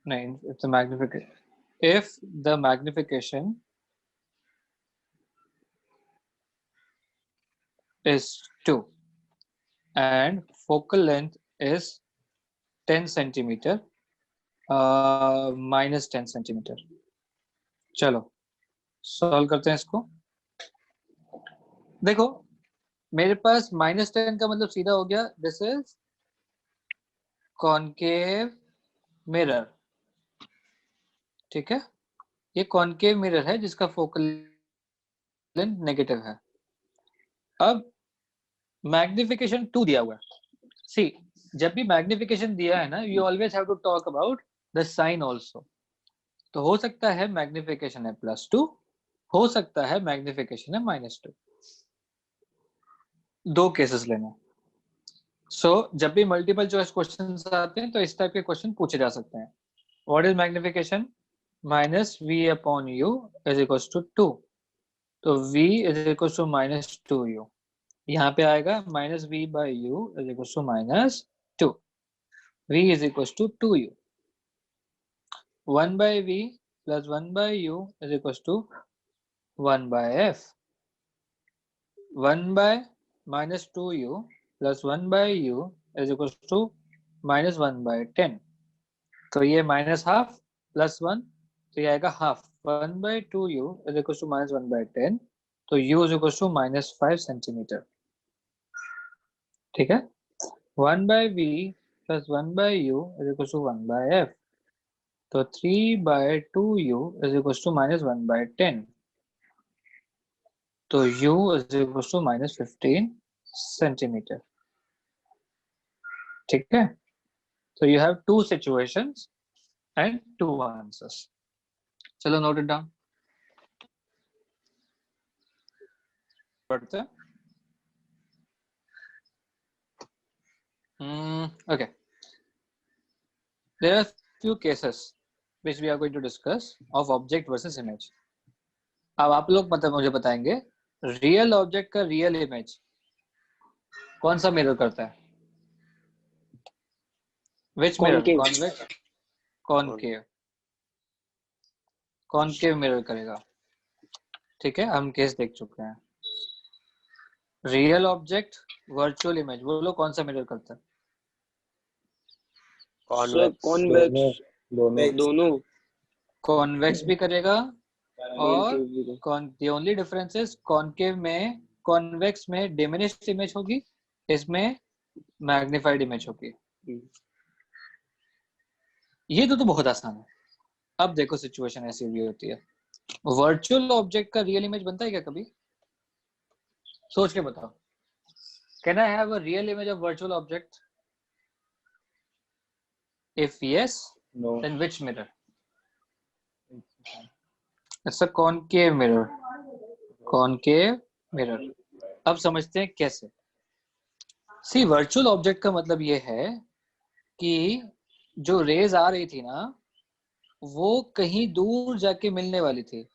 no, it's a magnification, if the magnification is 2 and focal length is 10 centimeter minus 10 centimeter। चलो solve करते हैं इसको। देखो मेरे पास -10 का मतलब सीधा हो गया दिस इज कॉनकेव मिरर, ठीक है? ये कॉनकेव मिरर है जिसका फोकल लेंथ नेगेटिव है। अब मैग्निफिकेशन 2 दिया हुआ है। सी जब भी मैग्निफिकेशन दिया है ना, you always have to talk about the sign also. तो हो सकता है मैग्निफिकेशन है +2, हो सकता है मैग्निफिकेशन है -2, दो केसेस लेना। सो जब भी मल्टीपल चॉइस क्वेश्चन आते हैं तो इस टाइप के क्वेश्चन पूछे जा सकते हैं। What is magnification? -v/u is equals to 2, तो v is equals to -2u। यहाँ पे आएगा -v/u is equals to -2, v is equals to 2u। 1/v plus 1/u is equals to 1/f। 1 by -2u plus 1/u is equals to -1/10। तो ये -half plus 1, तो ये आएगा half। 1/2u is equals to -1/10, तो u is equals to -5 centimetre, ठीक है? 1/v plus 1/u is equals to 1/f। तो 3/2u is equal to -1/10, तो u is equal to -15 centimetre. ठीक है, so you have two situations and two answers. चलो note it down पढ़ते हैं। Okay, there are few cases which we are going to discuss of object versus image. अब आप लोग मतलब मुझे बताएंगे रियल ऑब्जेक्ट का रियल इमेज कौन सा मिरर करता है? विच mirror? Concave. Convex, concave? Concave mirror करेगा। ठीक है, हम केस देख चुके हैं। रियल ऑब्जेक्ट, वर्चुअल इमेज, वो लोग कौन सा मिरर करता है? सर कॉन्वेक्स दोनों कॉन्वेक्स भी करेगा और concave भी कर- the only difference is concave में, कॉन्वेक्स में डिमिनिश्ड इमेज होगी, इसमें मैग्नीफाइड इमेज होगी। ये तो बहुत आसान है। अब देखो सिचुएशन ऐसी भी होती है, वर्चुअल ऑब्जेक्ट का रियल इमेज बनता है क्या कभी? सोच के बताओ। Can I have a real image of virtual object? If yes, then which mirror? It's a concave mirror, concave mirror. अब समझते हैं कैसे। सी, वर्चुअल ऑब्जेक्ट का मतलब ये है कि जो रेज आ रही थी ना, वो कहीं दूर जाके मिलने वाली थी।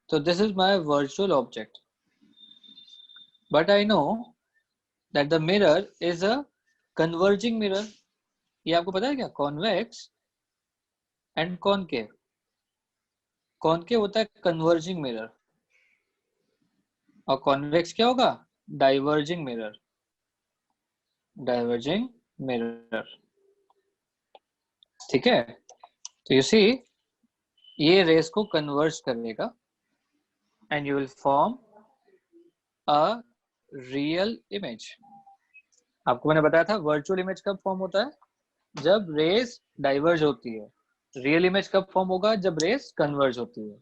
So this is my virtual object, but I know that the mirror is a converging mirror. ये आपको पता है क्या? Convex and concave. Concave होता है converging mirror और convex क्या होगा? Diverging mirror. Diverging mirror. ठीक है, तो you see ये रेस को converge करेगा and you will form a real image. आपको मैंने बताया था वर्चुअल इमेज कब फॉर्म होता है? जब रेस डाइवर्ज होती है। रियल इमेज कब फॉर्म होगा? जब रेस कन्वर्ज होती है।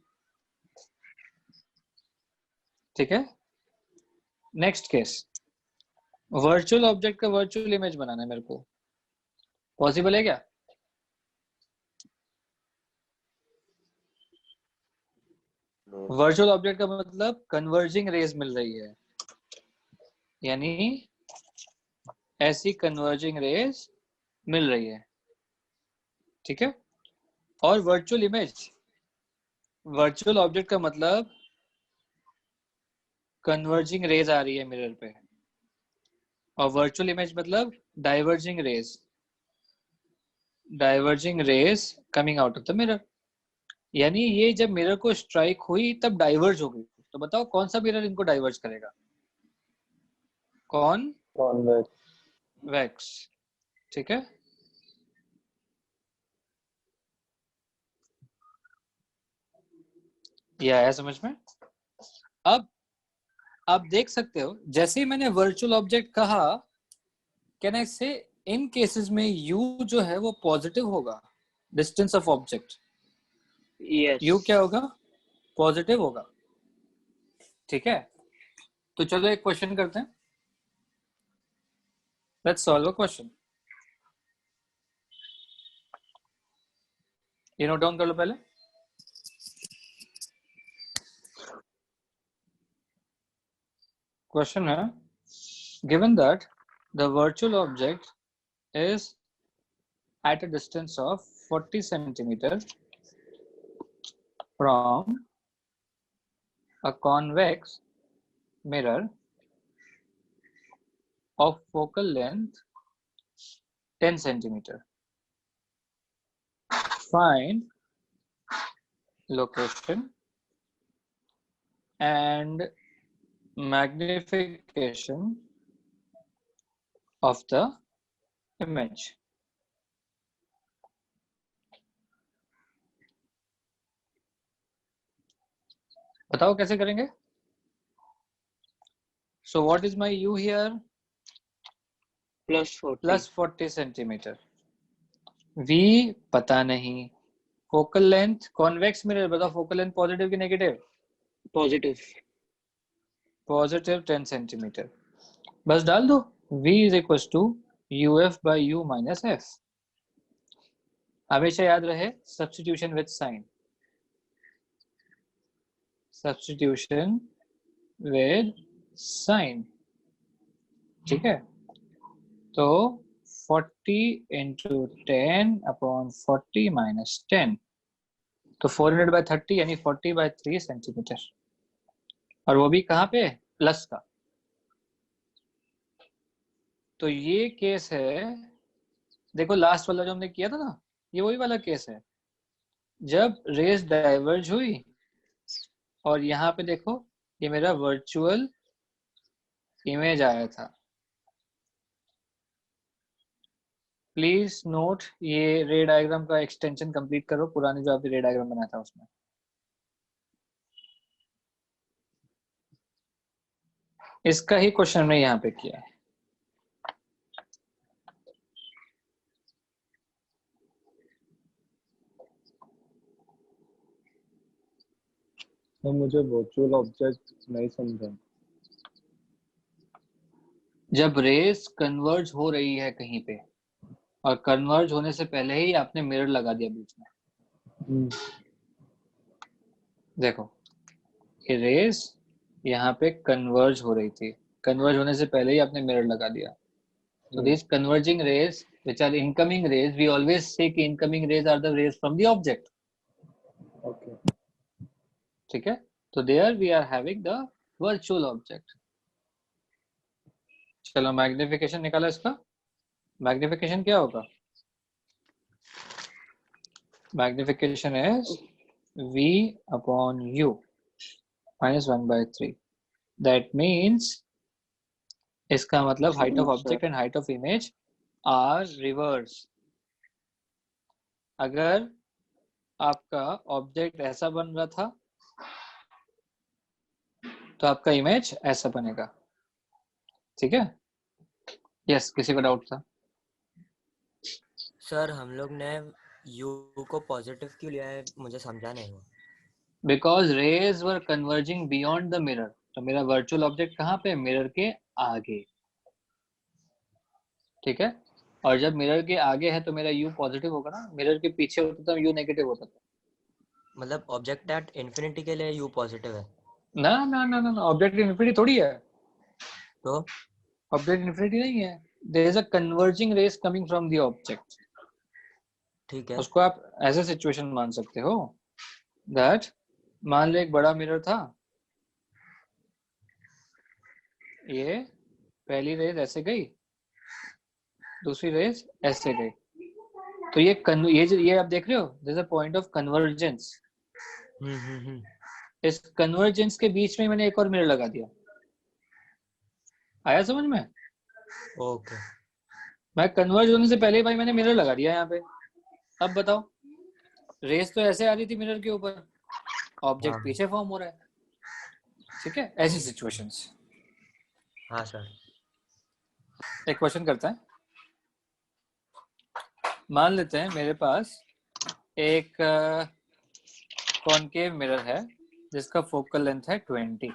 ठीक है, नेक्स्ट केस, वर्चुअल ऑब्जेक्ट का वर्चुअल इमेज बनाना है मेरे को, पॉसिबल है क्या? वर्चुअल ऑब्जेक्ट का मतलब कन्वर्जिंग रेस मिल रही है, यानी ऐसी कन्वर्जिंग रेस मिल रही है। ठीक है, और वर्चुअल इमेज, वर्चुअल ऑब्जेक्ट का मतलब कन्वर्जिंग रेज आ रही है मिरर पे, और वर्चुअल इमेज मतलब diverging raise, diverging rays coming out of the mirror. यानी ये जब मिरर को स्ट्राइक हुई तब डाइवर्ज हो गई। तो बताओ कौन सा मिरर इनको डाइवर्ज करेगा? कॉन्वेक्स। ठीक है, ये आया समझ में? अब आप देख सकते हो जैसे ही मैंने वर्चुअल ऑब्जेक्ट कहा, कैन आई से इन केसेस में u जो है वो पॉजिटिव होगा, distance of object. yes u क्या होगा? पॉजिटिव होगा। ठीक है, तो चलो एक क्वेश्चन करते हैं। Let's solve a question. ये नोट डाउन कर लो पहले। क्वेश्चन है, given that the virtual object is at a distance of 40 centimeters from a convex mirror of focal length 10 centimeter. Find location and magnification of the image. बताओ कैसे करेंगे? So what is my u here? +40 Plus 40 centimeter. v पता नहीं, focal length convex mirror, बताओ focal length positive की negative? Positive. Positive 10 centimetre, बस डाल दो v is equal to uf by u minus f. हमेशा याद रहे substitution with sign, substitution with sign, ठीक है। तो 40 इंटू 10 अपॉन 40 माइनस 10, तो 400 बाई 30 यानी 40 बाई 3 सेंटीमीटर, और वो भी कहाँ पे, प्लस का। तो ये केस है, देखो लास्ट वाला जो हमने किया था ना, ये वही वाला केस है जब रेज डाइवर्ज हुई, और यहाँ पे देखो ये मेरा वर्चुअल इमेज आया था। प्लीज नोट, ये रे डायग्राम का एक्सटेंशन कंप्लीट करो, पुराने जो आपने रे डायग्राम बनाया था उसमें। इसका ही क्वेश्चन हमने यहाँ पे किया है। तो मुझे वर्चुअल ऑब्जेक्ट नहीं समझा। जब रेस कन्वर्ज हो रही है कहीं पे, और कन्वर्ज होने से पहले ही आपने मिरर लगा दिया बीच में, देखो ये रेस यहाँ पे कन्वर्ज हो रही थी, कन्वर्ज होने से पहले ही आपने मिरर लगा दिया। तो this converging rays which are incoming rays, we always say कि incoming rays are the rays from the object. Okay. ठीक है, तो there we are having the virtual object. चलो मैग्निफिकेशन निकाला इसका। मैग्निफिकेशन क्या होगा? Magnification is v upon u minus 1/3. That means इसका मतलब height of object and height of image are reverse. अगर आपका ऑब्जेक्ट ऐसा बन रहा था तो आपका इमेज ऐसा बनेगा, ठीक है। यस, किसी को डाउट था? सर हम लोग ने u को पॉजिटिव क्यों लिया है, मुझे समझा नहीं हुआ। Because raise were converging beyond the mirror, तो मेरा वर्चुअल ऑब्जेक्ट कहाँ पे, मिरर के आगे, ठीक है। और जब मिरर के आगे है तो मेरा u पॉजिटिव होगा ना, मिरर के पीछे होता तो u नेगेटिव होता था। मतलब ऑब्जेक्ट एट इन्फिनिटी के लिए u पॉजिटिव है? ना ना ना ना, ऑब्जेक्ट इन्फिनिटी थोड़ी है, तो ऑब्जेक्ट इन्फिनिटी नहीं है। There is a converging rays coming from the object, ठीक है। उसको आप ऐसे सिचुएशन मान सकते हो दैट, मान लो एक बड़ा मिरर था, ये पहली रेज ऐसे गई, दूसरी रेज ऐसे गई, तो ये आप देख रहे हो, this a point of convergence. इस कन्वर्जेंस के बीच में मैंने एक और मिरर लगा दिया, आया समझ में? ओके। मैं कन्वर्ज होने से पहले भाई मैंने मिरर लगा दिया यहाँ पे। अब बताओ, रेस तो ऐसे आ रही थी मिरर के ऊपर, ऑब्जेक्ट पीछे फॉर्म हो रहा है, ठीक है। ऐसी सिचुएशंस। हाँ सर। एक क्वेश्चन करते हैं, मान लेते हैं मेरे पास एक कॉनकेव मिरर है जिसका फोकल लेंथ है 20,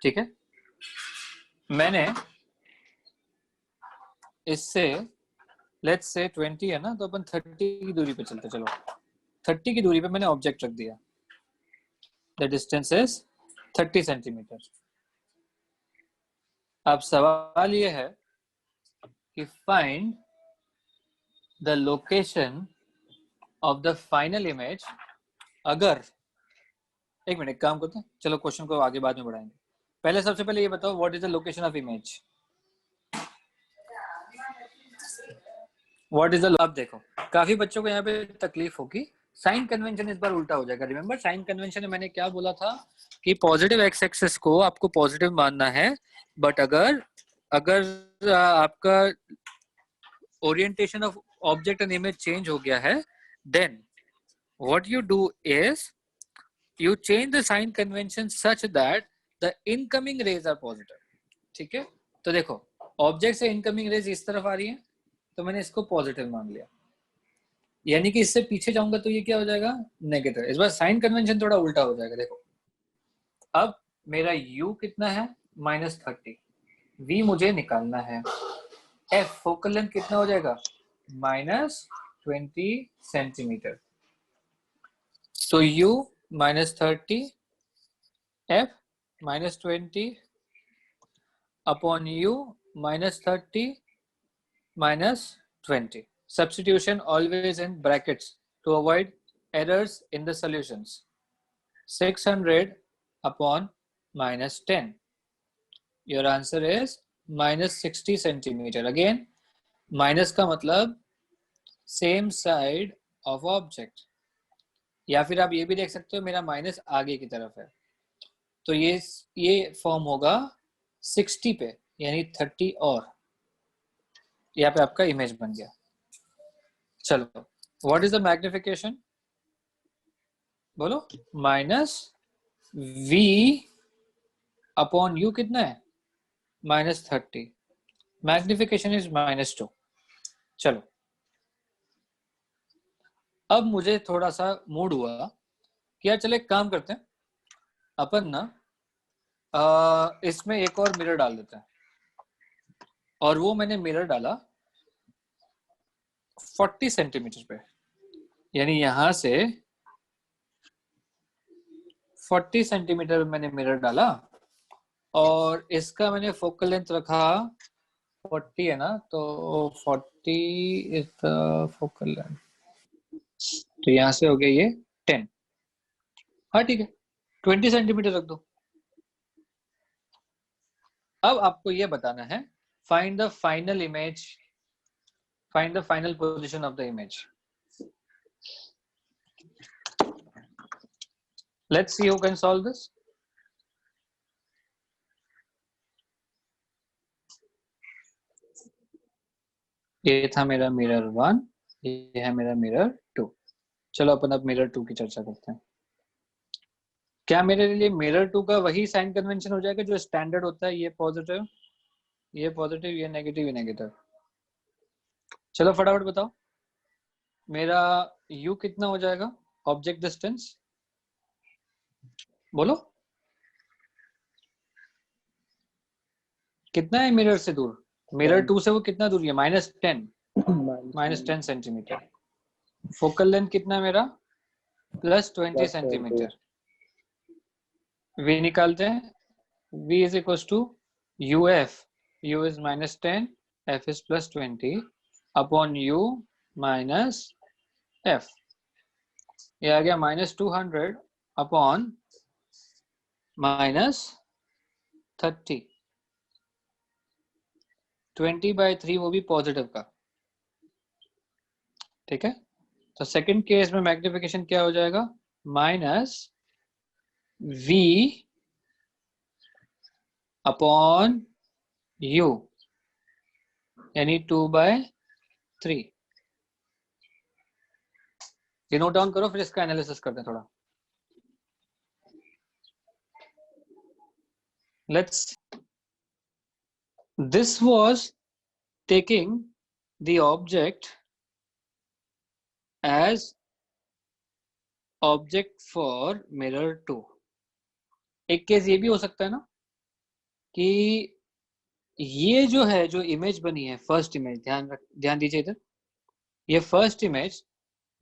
ठीक है। मैंने इससे लेट्स से 20 है ना, तो अपन 30 की दूरी पे चलते, चलो 30 की दूरी पे मैंने ऑब्जेक्ट रख दिया, द डिस्टेंस इज 30 सेंटीमीटर। अब सवाल ये है कि find the location of the final image. अगर, एक मिनट काम करते हैं, चलो क्वेश्चन को आगे बाद में बढ़ाएंगे, पहले सबसे पहले ये बताओ what is the location of image, what is the. अब देखो काफी बच्चों को यहाँ पे तकलीफ होगी, साइन कन्वेंशन इस बार उल्टा हो जाएगा। रिमेंबर साइन कन्वेंशन में मैंने क्या बोला था कि पॉजिटिव एक्स एक्सिस को आपको पॉजिटिव मानना है, बट अगर आपका orientation of object and image change हो गया है, then what you do is you change the sign convention such that the incoming rays are positive, ठीक है। तो देखो ऑब्जेक्ट से इनकमिंग रेज इस तरफ आ रही है, तो मैंने इसको पॉजिटिव मान लिया, यानी कि इससे पीछे जाऊंगा तो ये क्या हो जाएगा, नेगेटिव। इस बार साइन कन्वेंशन थोड़ा उल्टा हो जाएगा। देखो अब मेरा u कितना है, -30, v मुझे निकालना है, f फोकल लेंथ कितना हो जाएगा, -20 सेंटीमीटर। तो u -30, f -20 upon u -30 -20. Substitution always in brackets to avoid errors in the solutions. 600 upon -10. Your answer is -60 centimeter. Again, minus का मतलब same side of object, या फिर आप ये भी देख सकते हो मेरा माइनस आगे की तरफ है, तो ये फॉर्म होगा 60 पे, यानी 30 और यहाँ पे आपका इमेज बन गया। चलो व्हाट इज द मैग्निफिकेशन, बोलो, -v अपॉन u कितना है, -30, मैग्निफिकेशन इज -2। चलो अब मुझे थोड़ा सा मूड हुआ कि यार चले काम करते हैं, अपन ना इसमें एक और मिरर डाल देते हैं, और वो मैंने मिरर डाला 40 सेंटीमीटर पे, यानी यहां से 40 सेंटीमीटर मैंने मिरर डाला, और इसका मैंने फोकल लेंथ रखा 40 है ना, तो 40 इज द फोकल लेंथ, तो यहां से हो गया ये 10। हाँ ठीक है, 20 सेंटीमीटर रख दो। अब आपको ये बताना है find the final image, find the final position of the image. Let's see who can solve this. ये था मेरा मिरर 1, ये है मेरा मिरर 2। चलो अपन अब मिरर 2 की चर्चा करते हैं। क्या मेरे लिए मिरर 2 का वही साइन कन्वेंशन हो जाएगा जो स्टैंडर्ड होता है, ये पॉजिटिव, ये नेगेटिव, ये नेगेटिव। चलो फटाफट बताओ मेरा u कितना हो जाएगा, ऑब्जेक्ट डिस्टेंस, बोलो कितना है मिरर से दूर, मिरर 2 से वो कितना दूर है, -10 सेंटीमीटर। फोकल लेंथ कितना है मेरा, +20 सेंटीमीटर। v निकालते हैं, v is equal to uf, u is -10, f is +20 upon u minus f, ये आ गया -200 अपॉन -30, 20/3, वो भी पॉजिटिव का। ठीक है, तो सेकंड केस में मैग्निफिकेशन क्या हो जाएगा, -v अपॉन u, यानी 2/3। ये नोट डाउन करो, फिर इसका एनालिसिस करते हैं थोड़ा। Let's, this was taking the object as object for mirror 2। एक केस ये भी हो सकता है ना कि ये जो है, जो इमेज बनी है फर्स्ट इमेज, ध्यान दीजिए इधर, ये first image,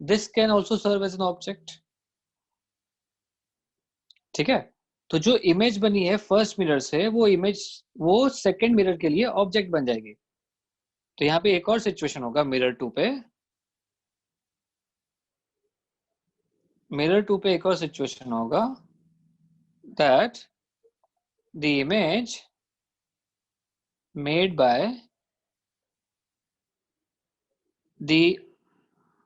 this can also serve as an object. ठीक है, तो जो इमेज बनी है फर्स्ट मिरर से, वो इमेज वो सेकंड मिरर के लिए ऑब्जेक्ट बन जाएगी। तो यहाँ पे एक और सिचुएशन होगा मिरर 2 पे, मिरर 2 पे एक और सिचुएशन होगा, that the image made by the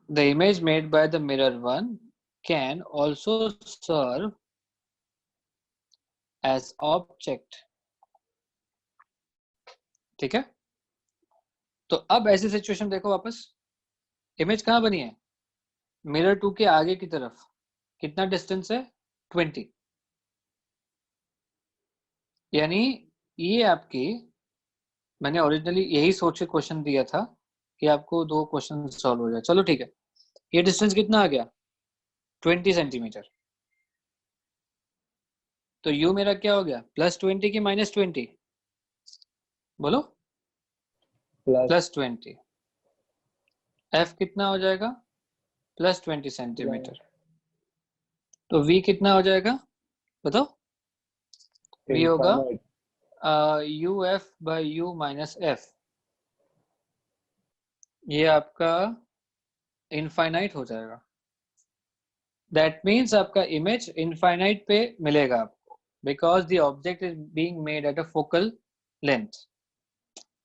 image made by the mirror 1 can also serve as object। ठीक है, तो अब ऐसी सिचुएशन देखो वापस, इमेज कहाँ बनी है, मिरर 2 के आगे की तरफ, कितना डिस्टेंस है, 20, यानी ये आपकी, मैंने ओरिजिनली यही सोच के क्वेश्चन दिया था कि आपको 2 क्वेश्चन सॉल्व हो जाए। चलो ठीक है, ये डिस्टेंस कितना आ गया 20 सेंटीमीटर। तो u मेरा क्या हो गया +20 की -20? बोलो +20। f कितना हो जाएगा +20 सेंटीमीटर। तो v कितना हो जाएगा बताओ? v होगा uf by u minus f। ये आपका इनफाइनाइट हो जाएगा। दैट मीन्स आपका इमेज इनफाइनाइट पे मिलेगा आपको, because the object is being made at a focal length.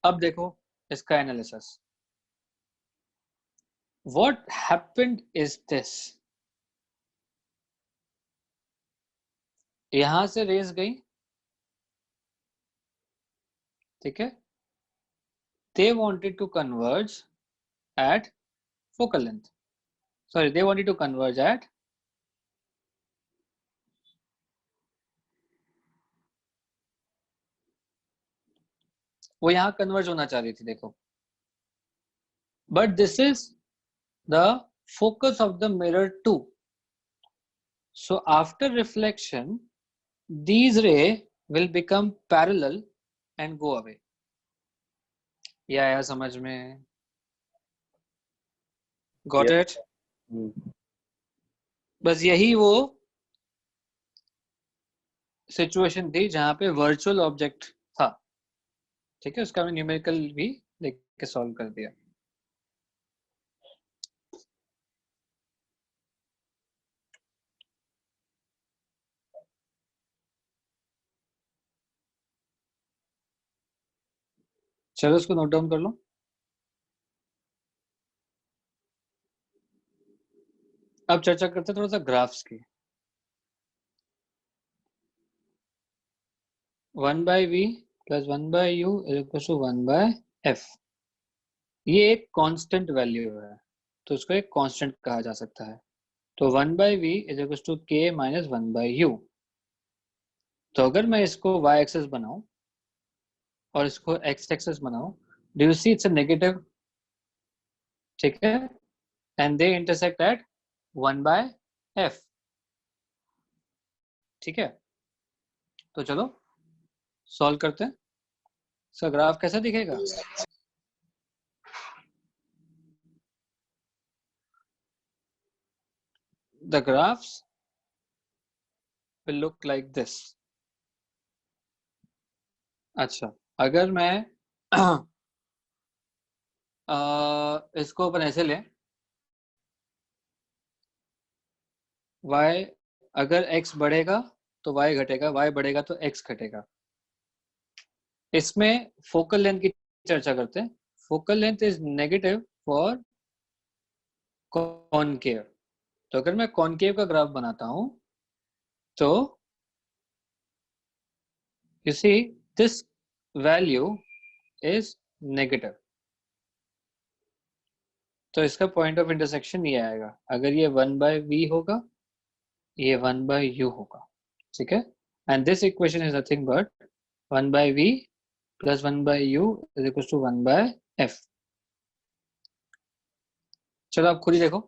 अब देखो इसका analysis. What happened is this, यहां से रेज गई, ठीक है, they wanted to converge at focal length, sorry they wanted to converge at वो यहां कन्वर्ज होना चाह रही थी देखो, but this is the focus of the mirror too, so after reflection these ray will become parallel and go away। ये आया समझ में? Got it? बस यही वो सिचुएशन थी जहां पे वर्चुअल ऑब्जेक्ट था, ठीक है, उसका मैं न्यूमेरिकल भी देख के सॉल्व कर दिया। चलो इसको नोट डाउन कर लो। अब चर्चा करते हैं थोड़ा सा ग्राफ्स की। 1/v plus 1/u is equal to 1/f। ये एक कांस्टेंट वैल्यू है तो इसको एक कांस्टेंट कहा जा सकता है। तो 1/v is equal to k minus 1/u। तो अगर मैं इसको y एक्सेस बनाऊं और इसको x एक्सेस बनाऊं, do you see it's a negative, ठीक है, and they intersect at 1/f, ठीक है। तो चलो सॉल्व करते हैं। इसका ग्राफ कैसा दिखेगा? The graphs will look like this। अच्छा, अगर मैं इसको अपन ऐसे लें, y अगर x बढ़ेगा तो y घटेगा, y बढ़ेगा तो x घटेगा। इसमें फोकल लेंथ की चर्चा करते हैं। Focal length is negative for concave. तो अगर मैं कॉनकेव का ग्राफ बनाता हूं तो you see this value is negative, तो इसका पॉइंट ऑफ इंटरसेक्शन ये आएगा। अगर ये 1/v होगा, ये 1/u होगा, ठीक है, and this equation is nothing but 1/v plus 1/u is equal to 1/f। चलो आप खुद ही देखो।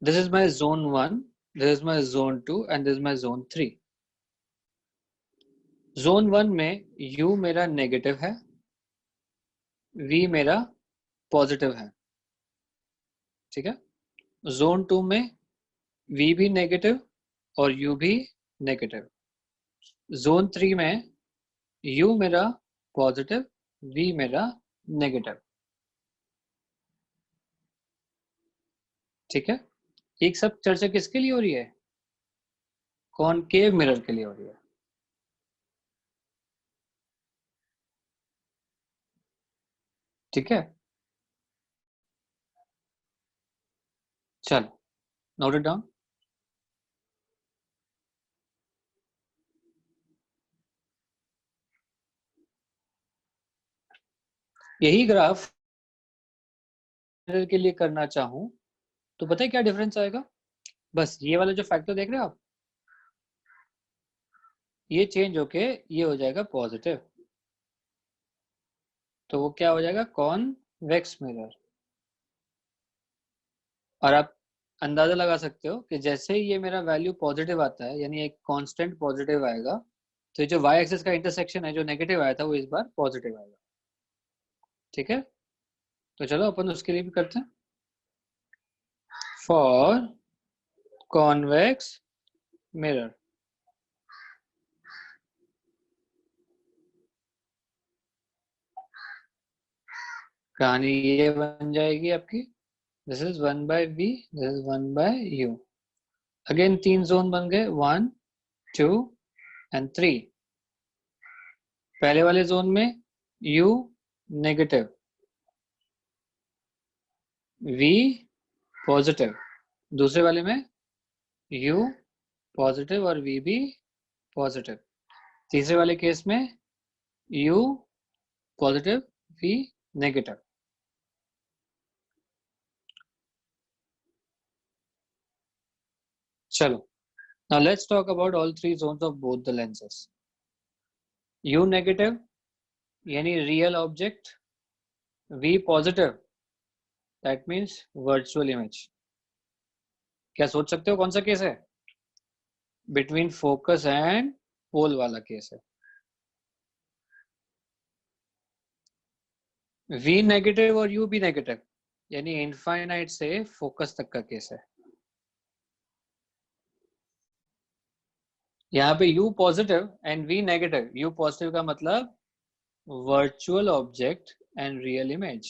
This is my zone 1, this is my zone 2 and this is my zone 3। Zone 1 में u मेरा नेगेटिव है, v मेरा पॉजिटिव है, ठीक है। जोन 2 में v भी नेगेटिव और u भी नेगेटिव। जोन 3 में u मेरा पॉजिटिव, v मेरा नेगेटिव, ठीक है। एक सब चर्चा किसके लिए हो रही है? कॉनकेव मिरर के लिए हो रही है, ठीक है। चलो नोट इट डाउन। यही ग्राफ मिरर के लिए करना चाहूं तो पता है क्या डिफरेंस आएगा? बस ये वाला जो फैक्टर देख रहे हो आप, ये चेंज होके ये हो जाएगा पॉजिटिव, तो वो क्या हो जाएगा? Con convex mirror. और आप अंदाजा लगा सकते हो कि जैसे ही ये मेरा वैल्यू पॉजिटिव आता है, यानी एक कांस्टेंट पॉजिटिव आएगा, तो जो वाई एक्सिस का इंटरसेक्शन है जो नेगेटिव आया था वो इस बार पॉजिटिव आएगा। ठीक है, तो चलो अपन उसके लिए भी करते हैं। फॉर कॉन्वेक्स मिरर, कहानी ये बन जाएगी आपकी, this is 1/v, this is 1/u। Again 3 zone बन गए, 1 2 एंड 3। पहले वाले जोन में u नेगेटिव, v पॉजिटिव, दूसरे वाले में u पॉजिटिव और v भी पॉजिटिव, तीसरे वाले केस में u पॉजिटिव v नेगेटिव। चलो, now let's talk about all 3 zones of both the lenses. u negative यानी real object, v positive that means virtual image. क्या सोच सकते हो कौन सा केस है? बिटवीन फोकस एंड पोल वाला केस है। v नेगेटिव और u भी नेगेटिव यानी इनफाइनाइट से फोकस तक का केस है। यहाँ पे u positive and v negative. u positive का मतलब virtual object and real image.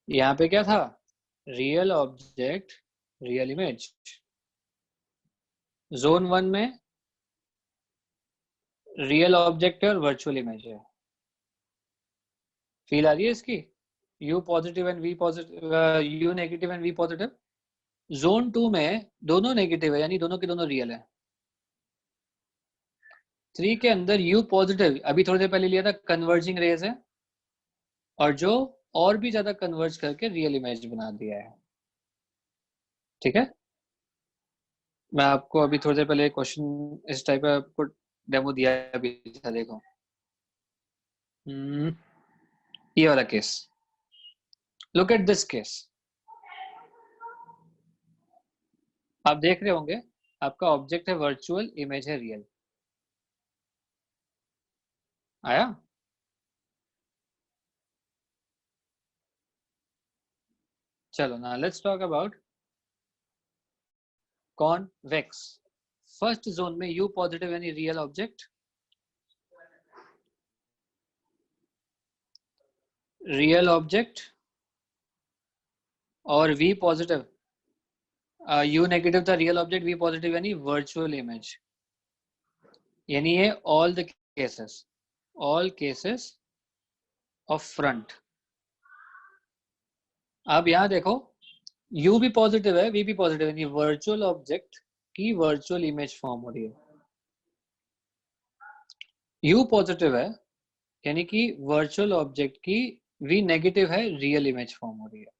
यहाँ पे क्या था? Real object real image. Zone 1 में रियल ऑब्जेक्ट और वर्चुअल इमेज है। फील आ रही है इसकी? u positive and v positive, u negative and v positive. Zone 2 में दोनों नेगेटिव है यानी दोनों के दोनों रियल है। 3 के अंदर u पॉजिटिव अभी थोड़ी देर पहले लिया था, कन्वर्जिंग रेज है, और जो और भी ज्यादा कन्वर्ज करके रियल इमेज बना दिया है। ठीक है, मैं आपको अभी थोड़ी देर पहले क्वेश्चन इस टाइप का आपको डेमो दिया भी था, देखो। ये वाला case, look at this case. आप देख रहे होंगे आपका ऑब्जेक्ट है वर्चुअल, इमेज है रियल। आया? चलो ना, let's talk about convex. First zone में u पॉजिटिव यानी रियल ऑब्जेक्ट, रियल ऑब्जेक्ट, और v पॉजिटिव, u नेगेटिव था रियल ऑब्जेक्ट, v पॉजिटिव यानी वर्चुअल इमेज। यानी ये all the cases, all cases of front. अब यहां देखो, u भी पॉजिटिव है, v भी पॉजिटिव है, यानी वर्चुअल ऑब्जेक्ट की वर्चुअल इमेज फॉर्म हो रही है। u पॉजिटिव है यानी कि वर्चुअल ऑब्जेक्ट की v नेगेटिव है, रियल इमेज फॉर्म हो रही है।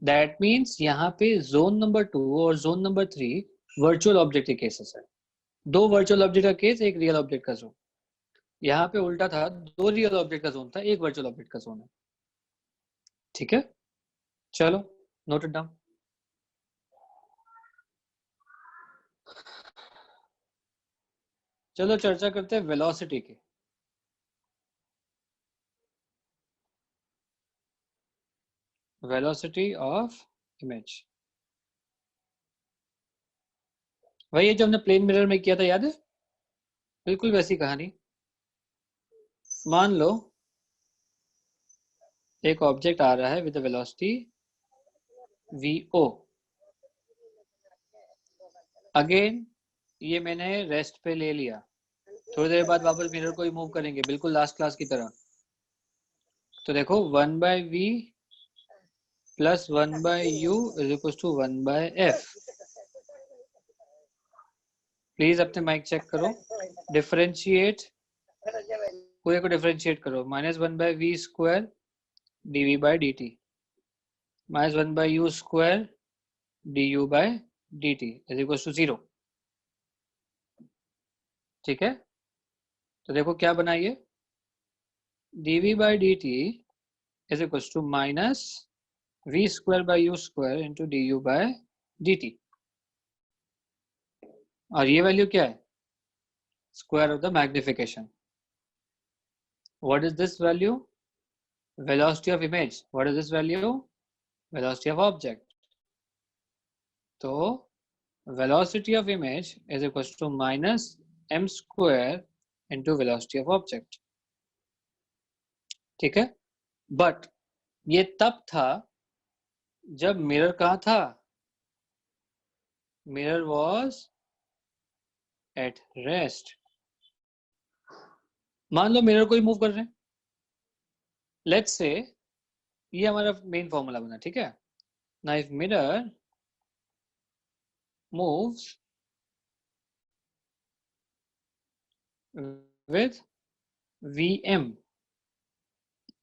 दैट मीन्स यहाँ पे जोन नंबर 2 और जोन नंबर 3 वर्चुअल ऑब्जेक्ट के केसेस है। 2 वर्चुअल ऑब्जेक्ट का केस, एक रियल ऑब्जेक्ट का जोन। यहाँ पे उल्टा था, 2 रियल ऑब्जेक्ट का जोन था, एक वर्चुअल ऑब्जेक्ट का जोन है। ठीक है, चलो नोट इट डाउन। चलो चर्चा करते हैं वेलोसिटी की। वेलोसिटी ऑफ इमेज, वही है जो हमने प्लेन मिरर में किया था, याद है? बिल्कुल वैसी कहानी। मान लो एक ऑब्जेक्ट आ रहा है विद वेलोसिटी vo। अगेन ये मैंने रेस्ट पे ले लिया, थोड़ी देर बाद वापस मिरर को ही मूव करेंगे, बिल्कुल लास्ट क्लास की तरह। तो देखो 1/v plus 1/u is equal to 1/f। Please अपने माइक चेक करो, डिफरेंशिएट, पूरे को डिफरेंशिएट करो। -1/v square dv by dt minus 1/u square du by dt is equal to 0। ठीक है, तो देखो क्या बना ये, dv by dt is equals to minus v square by u square into du by dt. और ये वैल्यू क्या है? Square of the magnification. What is this value? Velocity of image. What is this value? Velocity of object. So velocity of image is equals to minus m square into velocity of object. ठीक है? But ये तब था जब mirror कहाँ था? Mirror was at rest. मान लो mirror को ही मूव कर रहे हैं. Let's say ये हमारा मेन फॉर्मूला बना, ठीक है? Now if mirror moves with Vm,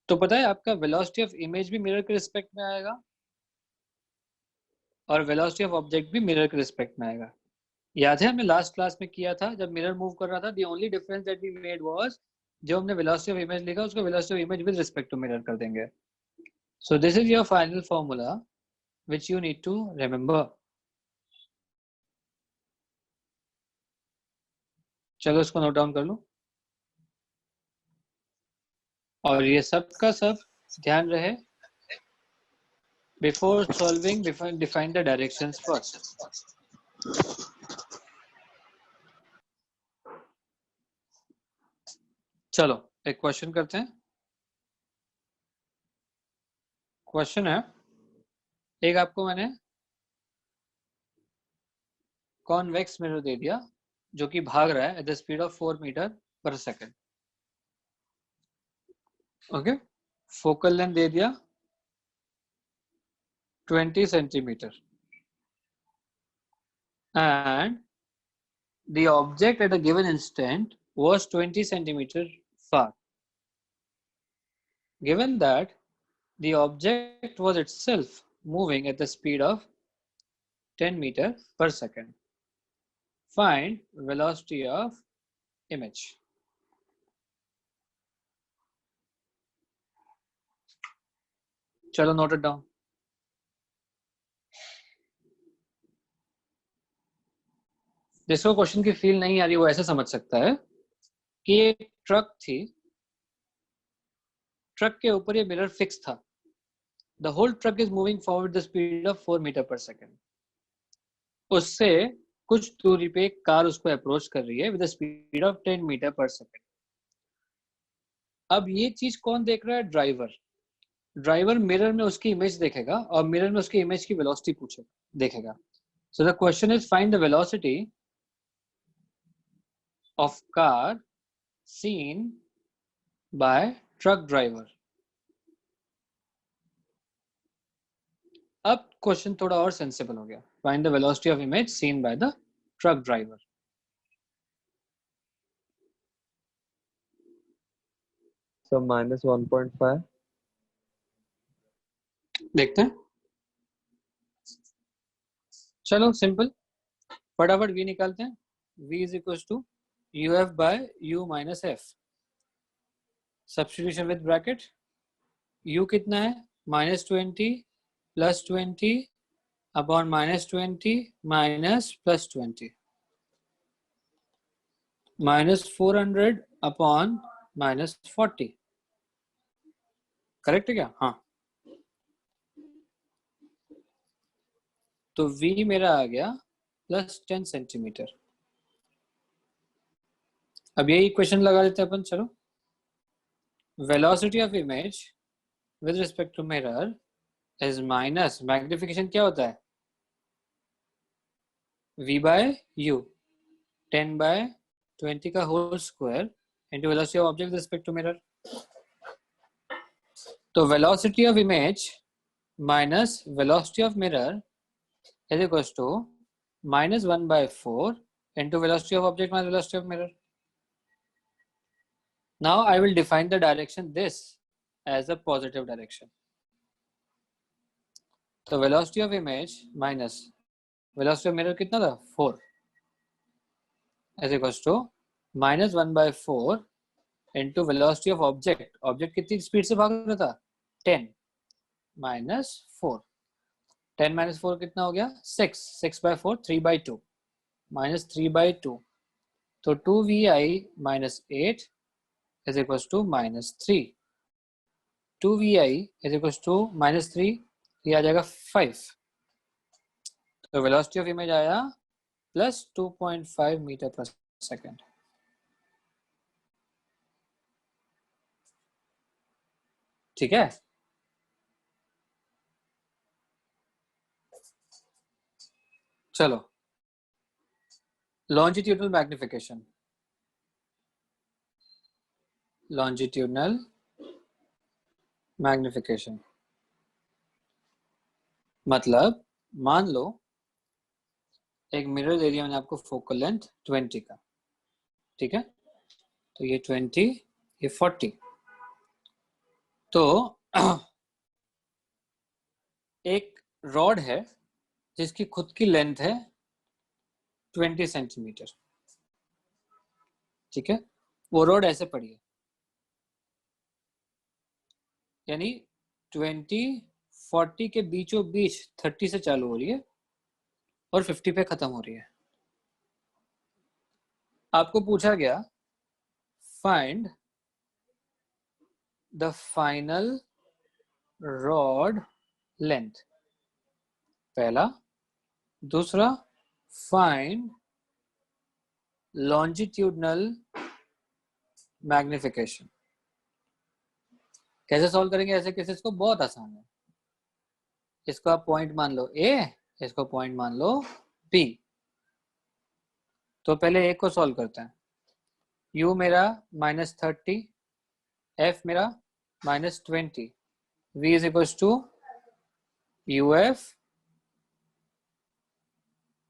तो पता है आपका वेलोसिटी ऑफ इमेज भी मिरर के रिस्पेक्ट में आएगा और वेलोसिटी ऑफ ऑब्जेक्ट भी मिरर के रिस्पेक्ट में आएगा. याद है हमने लास्ट क्लास में किया था जब मिरर मूव कर रहा था, the only difference that we made was जो हमने वेलोसिटी ऑफ इमेज लिखा उसको velocity of image with respect to mirror कर देंगे. So this is your final formula which you need to remember. चलो इसको नोट डाउन कर लो और ये सब का सब ध्यान रहे. Before solving define the directions first. चलो एक क्वेश्चन करते हैं. क्वेश्चन है, एक आपको मैंने कॉन्वेक्स मिरर दे दिया जो कि भाग रहा है at the speed of 4 metre per second. Okay, focal length दे दिया 20 centimetre and the object at a given instant was 20 centimeter far. Given that the object was itself moving at the speed of 10 meter per second, find velocity of image. चलो note it down. जिसको question की feel नहीं आ रही वो ऐसे समझ सकता है कि एक ट्रक थी, ट्रक के ऊपर ये मिरर फिक्स था. The whole truck is moving forward the speed of 4 metre per second. उससे कुछ दूरी पे एक कार उसको अप्रोच कर रही है with the speed of 10 metre per second. अब ये चीज कौन देख रहा है? ड्राइवर. ड्राइवर मिरर में उसकी इमेज देखेगा और मिरर में उसकी इमेज की वेलोसिटी पूछेगा, देखेगा. So the question is find the velocity of car seen by truck driver. अब क्वेश्चन थोड़ा और सेंसिबल हो गया. Find the velocity of image seen by the truck driver. So minus 1.5. देखते हैं. चलो सिंपल, फटाफट v निकालते हैं. v is equals to uf by u minus f. Substitution with bracket. u कितना है? -20 plus 20 upon -20 minus plus 20. -400 upon -40. Correct है क्या? हाँ. तो v मेरा आ गया +10 सेंटीमीटर. अब यही इक्वेशन लगा देते हैं अपन. चलो, velocity of image with respect to mirror is minus magnification क्या होता है? v by u 10 by 20 का whole square into velocity of object with respect to mirror. तो velocity of image minus velocity of mirror is equals to -1/4 into velocity of object minus velocity of mirror. Now I will define the direction this as a positive direction. So velocity of image minus velocity of mirror कितना था? 4 is equals to -1/4 into velocity of object. Object कितनी speed से भाग रहा था? 10 minus 4, 10 minus 4 कितना हो गया 6, 6/4 3/2 माइनस 3/2, तो 2vi minus 8 is equal to minus 3, 2vi is equal to minus 3, ये आ जाएगा 5, तो वेलोसिटी ऑफ इमेज आया प्लस 2.5 मीटर पर सेकेंड। ठीक है, चलो लॉन्जिट्यूडनल मैग्निफिकेशन, लॉन्जिट्यूडनल मैग्निफिकेशन मतलब मान लो एक मिरर दे दिया मैंने आपको फोकल लेंथ 20 का, ठीक है, तो ये 20, ये 40, तो एक रॉड है जिसकी खुद की लेंथ है 20 सेंटीमीटर, ठीक है, वो रॉड ऐसे पड़ी है, यानी 20 40 के बीचों बीच 30 से चालू हो रही है और 50 पे खत्म हो रही है। आपको पूछा गया find the final rod length, पहला, दूसरा फाइंड लॉन्जिट्यूडनल मैग्निफिकेशन। कैसे सॉल्व करेंगे ऐसे केसेस को? बहुत आसान है, इसको आप पॉइंट मान लो ए, इसको पॉइंट मान लो बी। तो पहले ए को सॉल्व करते हैं, u मेरा -30, f मेरा -20, v is equal to uf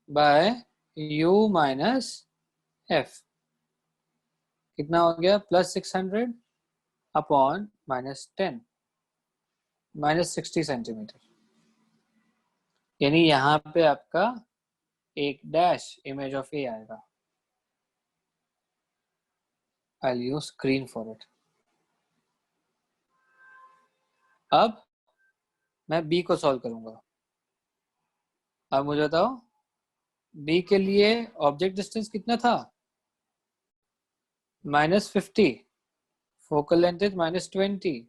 by u minus f, कितना हो गया +600 अपॉन -10 -60 सेंटीमीटर, यानी यहाँ पे आपका एक डैश इमेज ऑफ ए आएगा। I'll use screen for it. अब मैं b को सॉल्व करूंगा। अब मुझे बताओ b के लिए ऑब्जेक्ट डिस्टेंस कितना था? -50, focal length is -20,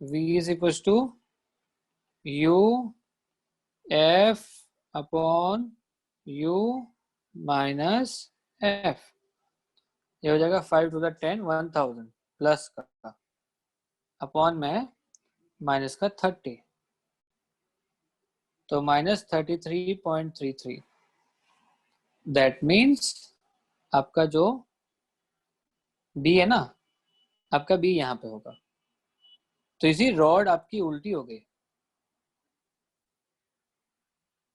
v is equal to u f upon u minus f, ये हो जाएगा 5 to the 10 1000 प्लस का अपॉन में माइनस का 30, तो -33.33, दैट मीन्स आपका जो बी है ना, आपका बी यहाँ पे होगा। तो इसी रॉड आपकी उल्टी हो गई,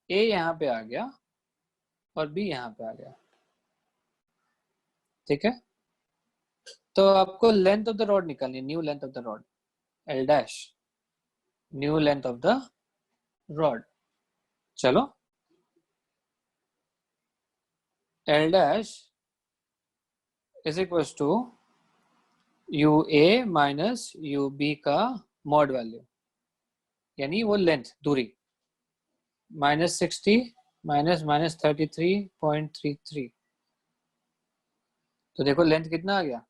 ए यहाँ पे आ गया और बी यहाँ पे आ गया, ठीक है। तो आपको लेंथ ऑफ द रॉड निकालनी है, new length of the rod, L dash, new length of the rod. चलो L dash is equal to U A minus U B का मॉड वैल्यू, यानी वो लेंथ दूरी, -60 माइनस -33.33, तो देखो लेंथ कितना आ गया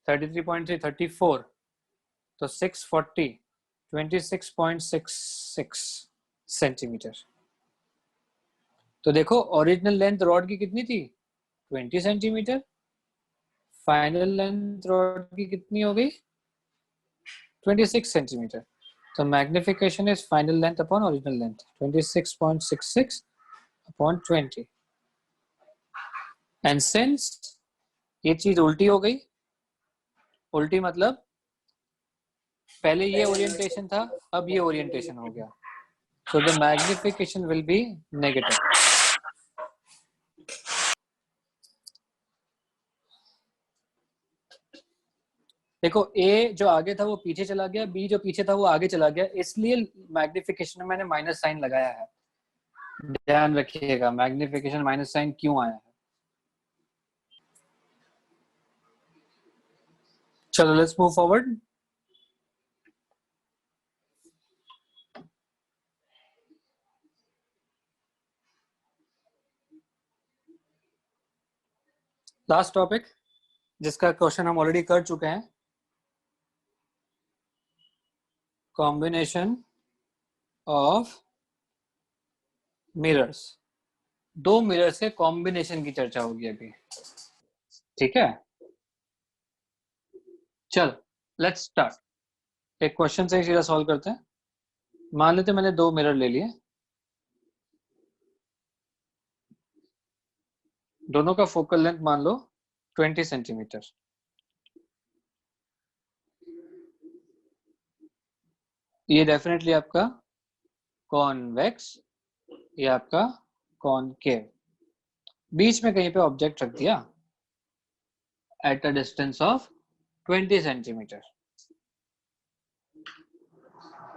33.3 34, तो 640 26.66 सेंटीमीटर। तो देखो ओरिजिनल लेंथ रॉड की कितनी थी 20 सेंटीमीटर, फाइनल लेंथ रॉड की कितनी हो गई 26 सेंटीमीटर, तो magnification is final length upon original length 26.66 upon 20, and since ये चीज उल्टी हो गई, उल्टी मतलब पहले ये ओरिएंटेशन था, अब ये ओरिएंटेशन हो गया, so the magnification will be negative. देखो A जो आगे था वो पीछे चला गया, B जो पीछे था वो आगे चला गया, इसलिए मैग्निफिकेशन में मैंने माइनस साइन लगाया है, ध्यान रखिएगा मैग्निफिकेशन माइनस साइन क्यों आया है। चलो let's move forward. Last topic जिसका क्वेश्चन हम ऑलरेडी कर चुके हैं, कॉम्बिनेशन ऑफ मिरर्स। दो मिरर्स के कॉम्बिनेशन की चर्चा होगी अभी, ठीक है। चल लेट्स स्टार्ट। एक क्वेश्चन से सीधा सॉल्व करते हैं। मान लेते मैंने दो मिरर ले लिए, दोनों का फोकल लेंथ मान लो 20 सेंटीमीटर। ये डेफिनेटली आपका कॉन्वेक्स, ये आपका कॉनकेव। बीच में कहीं पे ऑब्जेक्ट रख दिया at a distance of 20 centimetre.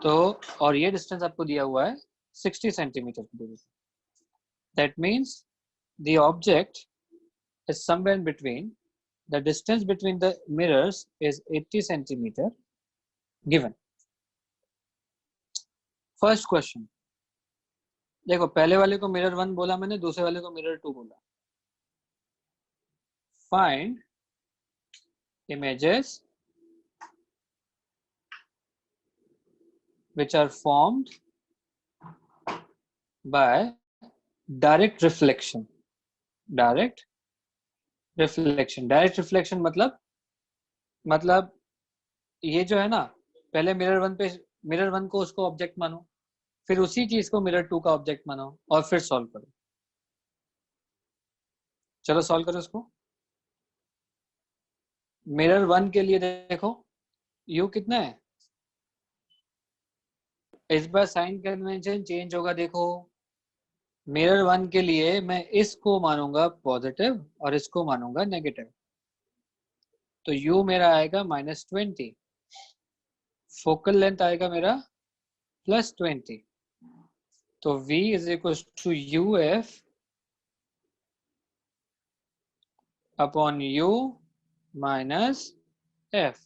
तो और ये डिस्टेंस आपको दिया हुआ है 60 सेंटीमीटर की दूरी पे। That means the object is somewhere in between. The distance between the mirrors is 80 centimeter given. First question. देखो पहले वाले को मिरर 1 बोला मैंने, दूसरे वाले को मिरर 2 बोला। Find images which are formed by direct reflection. Direct reflection मतलब ये जो है ना, पहले मिरर 1 को उसको ऑब्जेक्ट मानो, फिर उसी चीज को मिरर 2 का ऑब्जेक्ट मानो और फिर सॉल्व करो। चलो सॉल्व करो इसको। मिरर 1 के लिए देखो u कितना है, इस बार साइन कन्वेंशन चेंज होगा। देखो मिरर 1 के लिए मैं इसको मानूंगा पॉजिटिव और इसको मानूंगा नेगेटिव, तो u मेरा आएगा -20, फोकल लेंथ आएगा मेरा +20, तो v is equal to uf upon u minus f।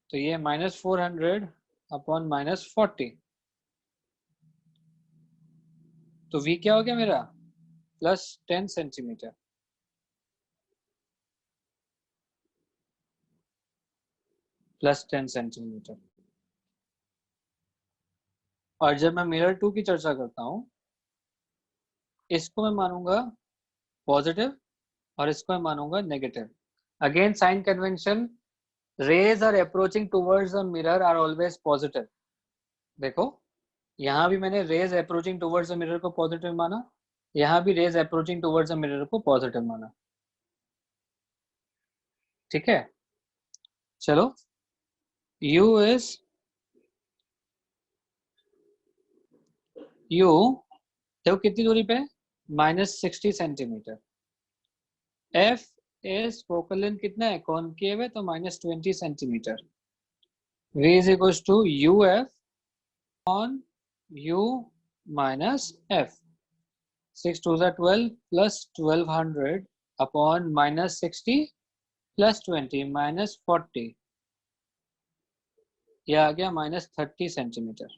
तो ये -400 अपॉन -40, तो v क्या हो गया मेरा +10 सेंटीमीटर। +10 सेंटीमीटर। और जब मैं मिरर 2 की चर्चा करता हूं, इसको मैं मानूंगा पॉजिटिव और इसको मैं मानूंगा negative. Again sign convention, rays are approaching towards the mirror are always positive. देखो यहां भी मैंने rays approaching towards the mirror को पॉजिटिव माना, यहां भी rays approaching towards the mirror को पॉजिटिव माना, ठीक है। चलो u इज u, देखो कितनी दूरी पे, -60 centimetre. f is focal length कितना है, कॉनकेव है, तो -20 centimetre. v is equal to uf on u minus f। 6 2 12 plus 1200 upon -60 plus 20 minus 40, यह आ गया -30 सेंटीमीटर,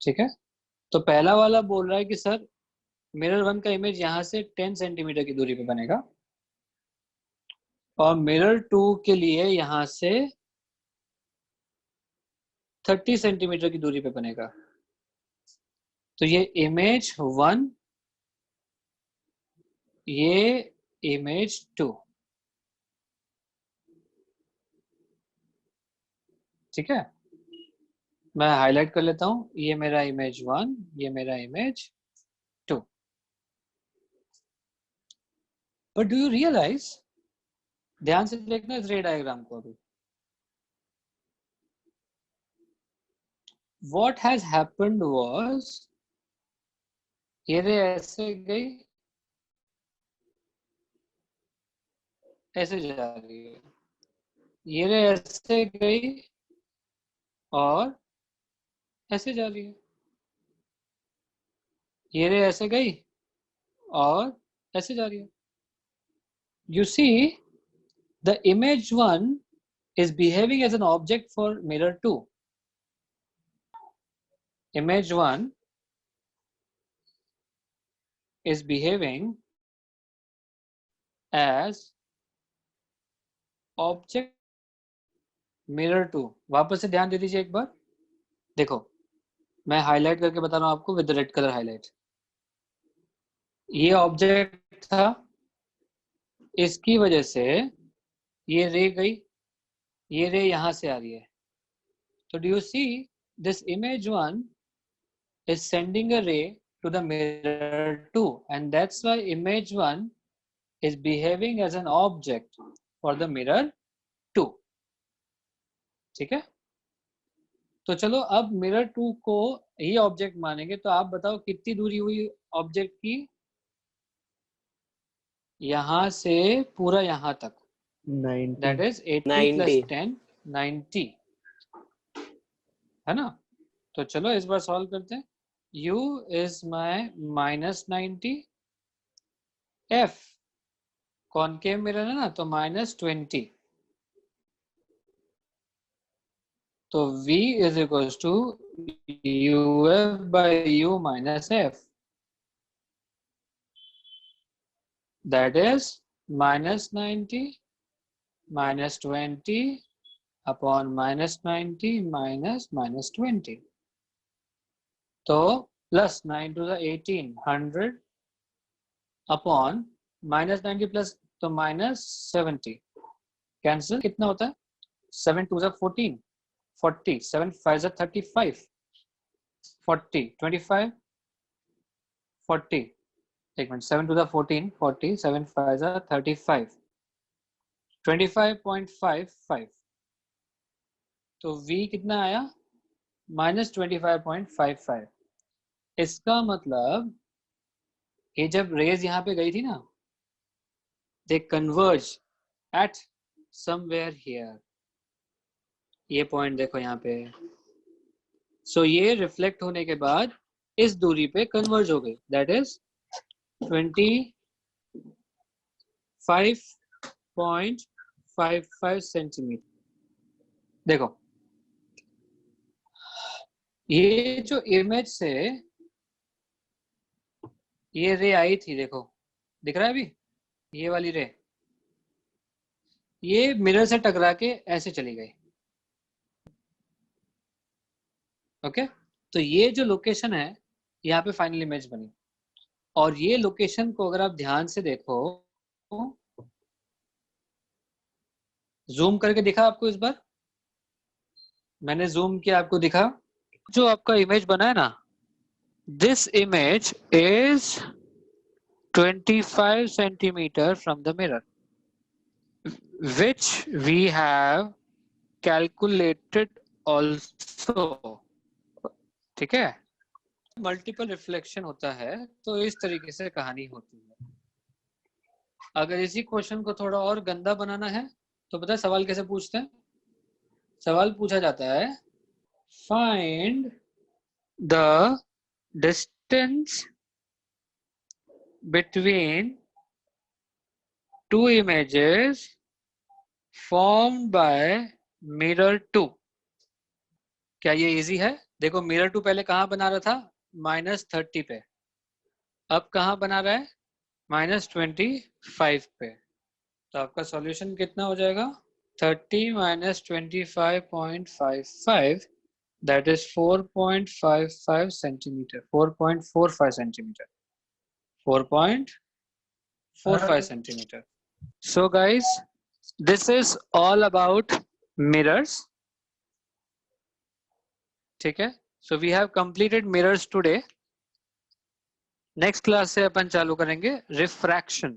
ठीक है। तो पहला वाला बोल रहा है कि सर मिरर 1 का इमेज यहाँ से 10 सेंटीमीटर की दूरी पे बनेगा और मिरर 2 के लिए यहाँ से 30 सेंटीमीटर की दूरी पे बनेगा। तो ये इमेज 1, ये इमेज 2, ठीक है। मैं हाईलाइट कर लेता हूं, ये मेरा इमेज 1, ये मेरा image 2। But do you realise, ध्यान से देखना इस रे डायग्राम को अभी, व्हाट हैज हैपेंड वाज, ये रे ऐसे गई, ऐसे जा रही है, ये रे ऐसे गई और ऐसे जा रही है, ये रे ऐसे गई और ऐसे जा रही है। You see, the image 1 is behaving as an object for mirror 2. Image 1 is behaving as object mirror two. वापस से ध्यान दे दीजिए एक बार, देखो मैं हाईलाइट करके बता रहा हूं आपको विद रेड कलर हाईलाइट। ये ऑब्जेक्ट था, इसकी वजह से ये रे गई, ये रे यहां से आ रही है। तो do you see this image one is sending a ray to the mirror 2 and that's why image 1 is behaving as an object for the mirror 2। ठीक है, तो चलो अब मिरर 2 को ही ऑब्जेक्ट मानेंगे। तो आप बताओ कितनी दूरी हुई ऑब्जेक्ट की, यहां से पूरा यहां तक 90 दैट इज 80 90 + 10 90 है ना। तो चलो इस बार सॉल्व करते हैं। u is my -90, f concave mirror है ना तो -20, तो v is equals to uf by u minus f, that is -90 minus 20 upon -90 minus -20, तो plus 9 to the 18 100 upon -90 plus तो -70 कैंसिल, कितना होता है 7 to the 14 40 7 5 the 35 40 25 40 एक मिनट 7 to the 14 40 7 5 the 35 25.55, तो v कितना आया -25.55। इसका मतलब ये जब रेज यहाँ पे गई थी ना, दे कन्वर्ज एट समवेयर हियर, ये पॉइंट देखो यहाँ पे। सो ये रिफ्लेक्ट होने के बाद इस दूरी पे कन्वर्ज हो गई, दैट इज 25.55 सेंटीमीटर। देखो ये जो इमेज से ये रे आई थी, देखो दिख रहा है अभी ये वाली रे, ये मिरर से टकरा के ऐसे चली गई। ओके, तो ये जो लोकेशन है यहाँ पे फाइनल इमेज बनी, और ये लोकेशन को अगर आप ध्यान से देखो, जूम करके दिखा आपको इस बार, मैंने जूम किया आपको दिखा, जो आपका इमेज बना है ना, this image is 25 centimeter from the mirror, which we have calculated also। ठीक है, मल्टीपल रिफ्लेक्शन होता है तो इस तरीके से कहानी होती है। अगर इसी क्वेश्चन को थोड़ा और गंदा बनाना है तो पता है सवाल कैसे पूछते हैं? सवाल पूछा जाता है find the distance between two images formed by mirror 2। क्या ये इजी है? देखो मिरर 2 पहले कहाँ बना रहा था -30 पे, अब कहाँ बना रहा है -25 पे। तो आपका सॉल्यूशन कितना हो जाएगा 30 - 25.55, that is 4.55 centimetre, 4.45 centimetre, 4.45 centimeter। So guys, this is all about mirrors। ठीक है, so we have completed mirrors today। Next class से अपन चालू करेंगे refraction।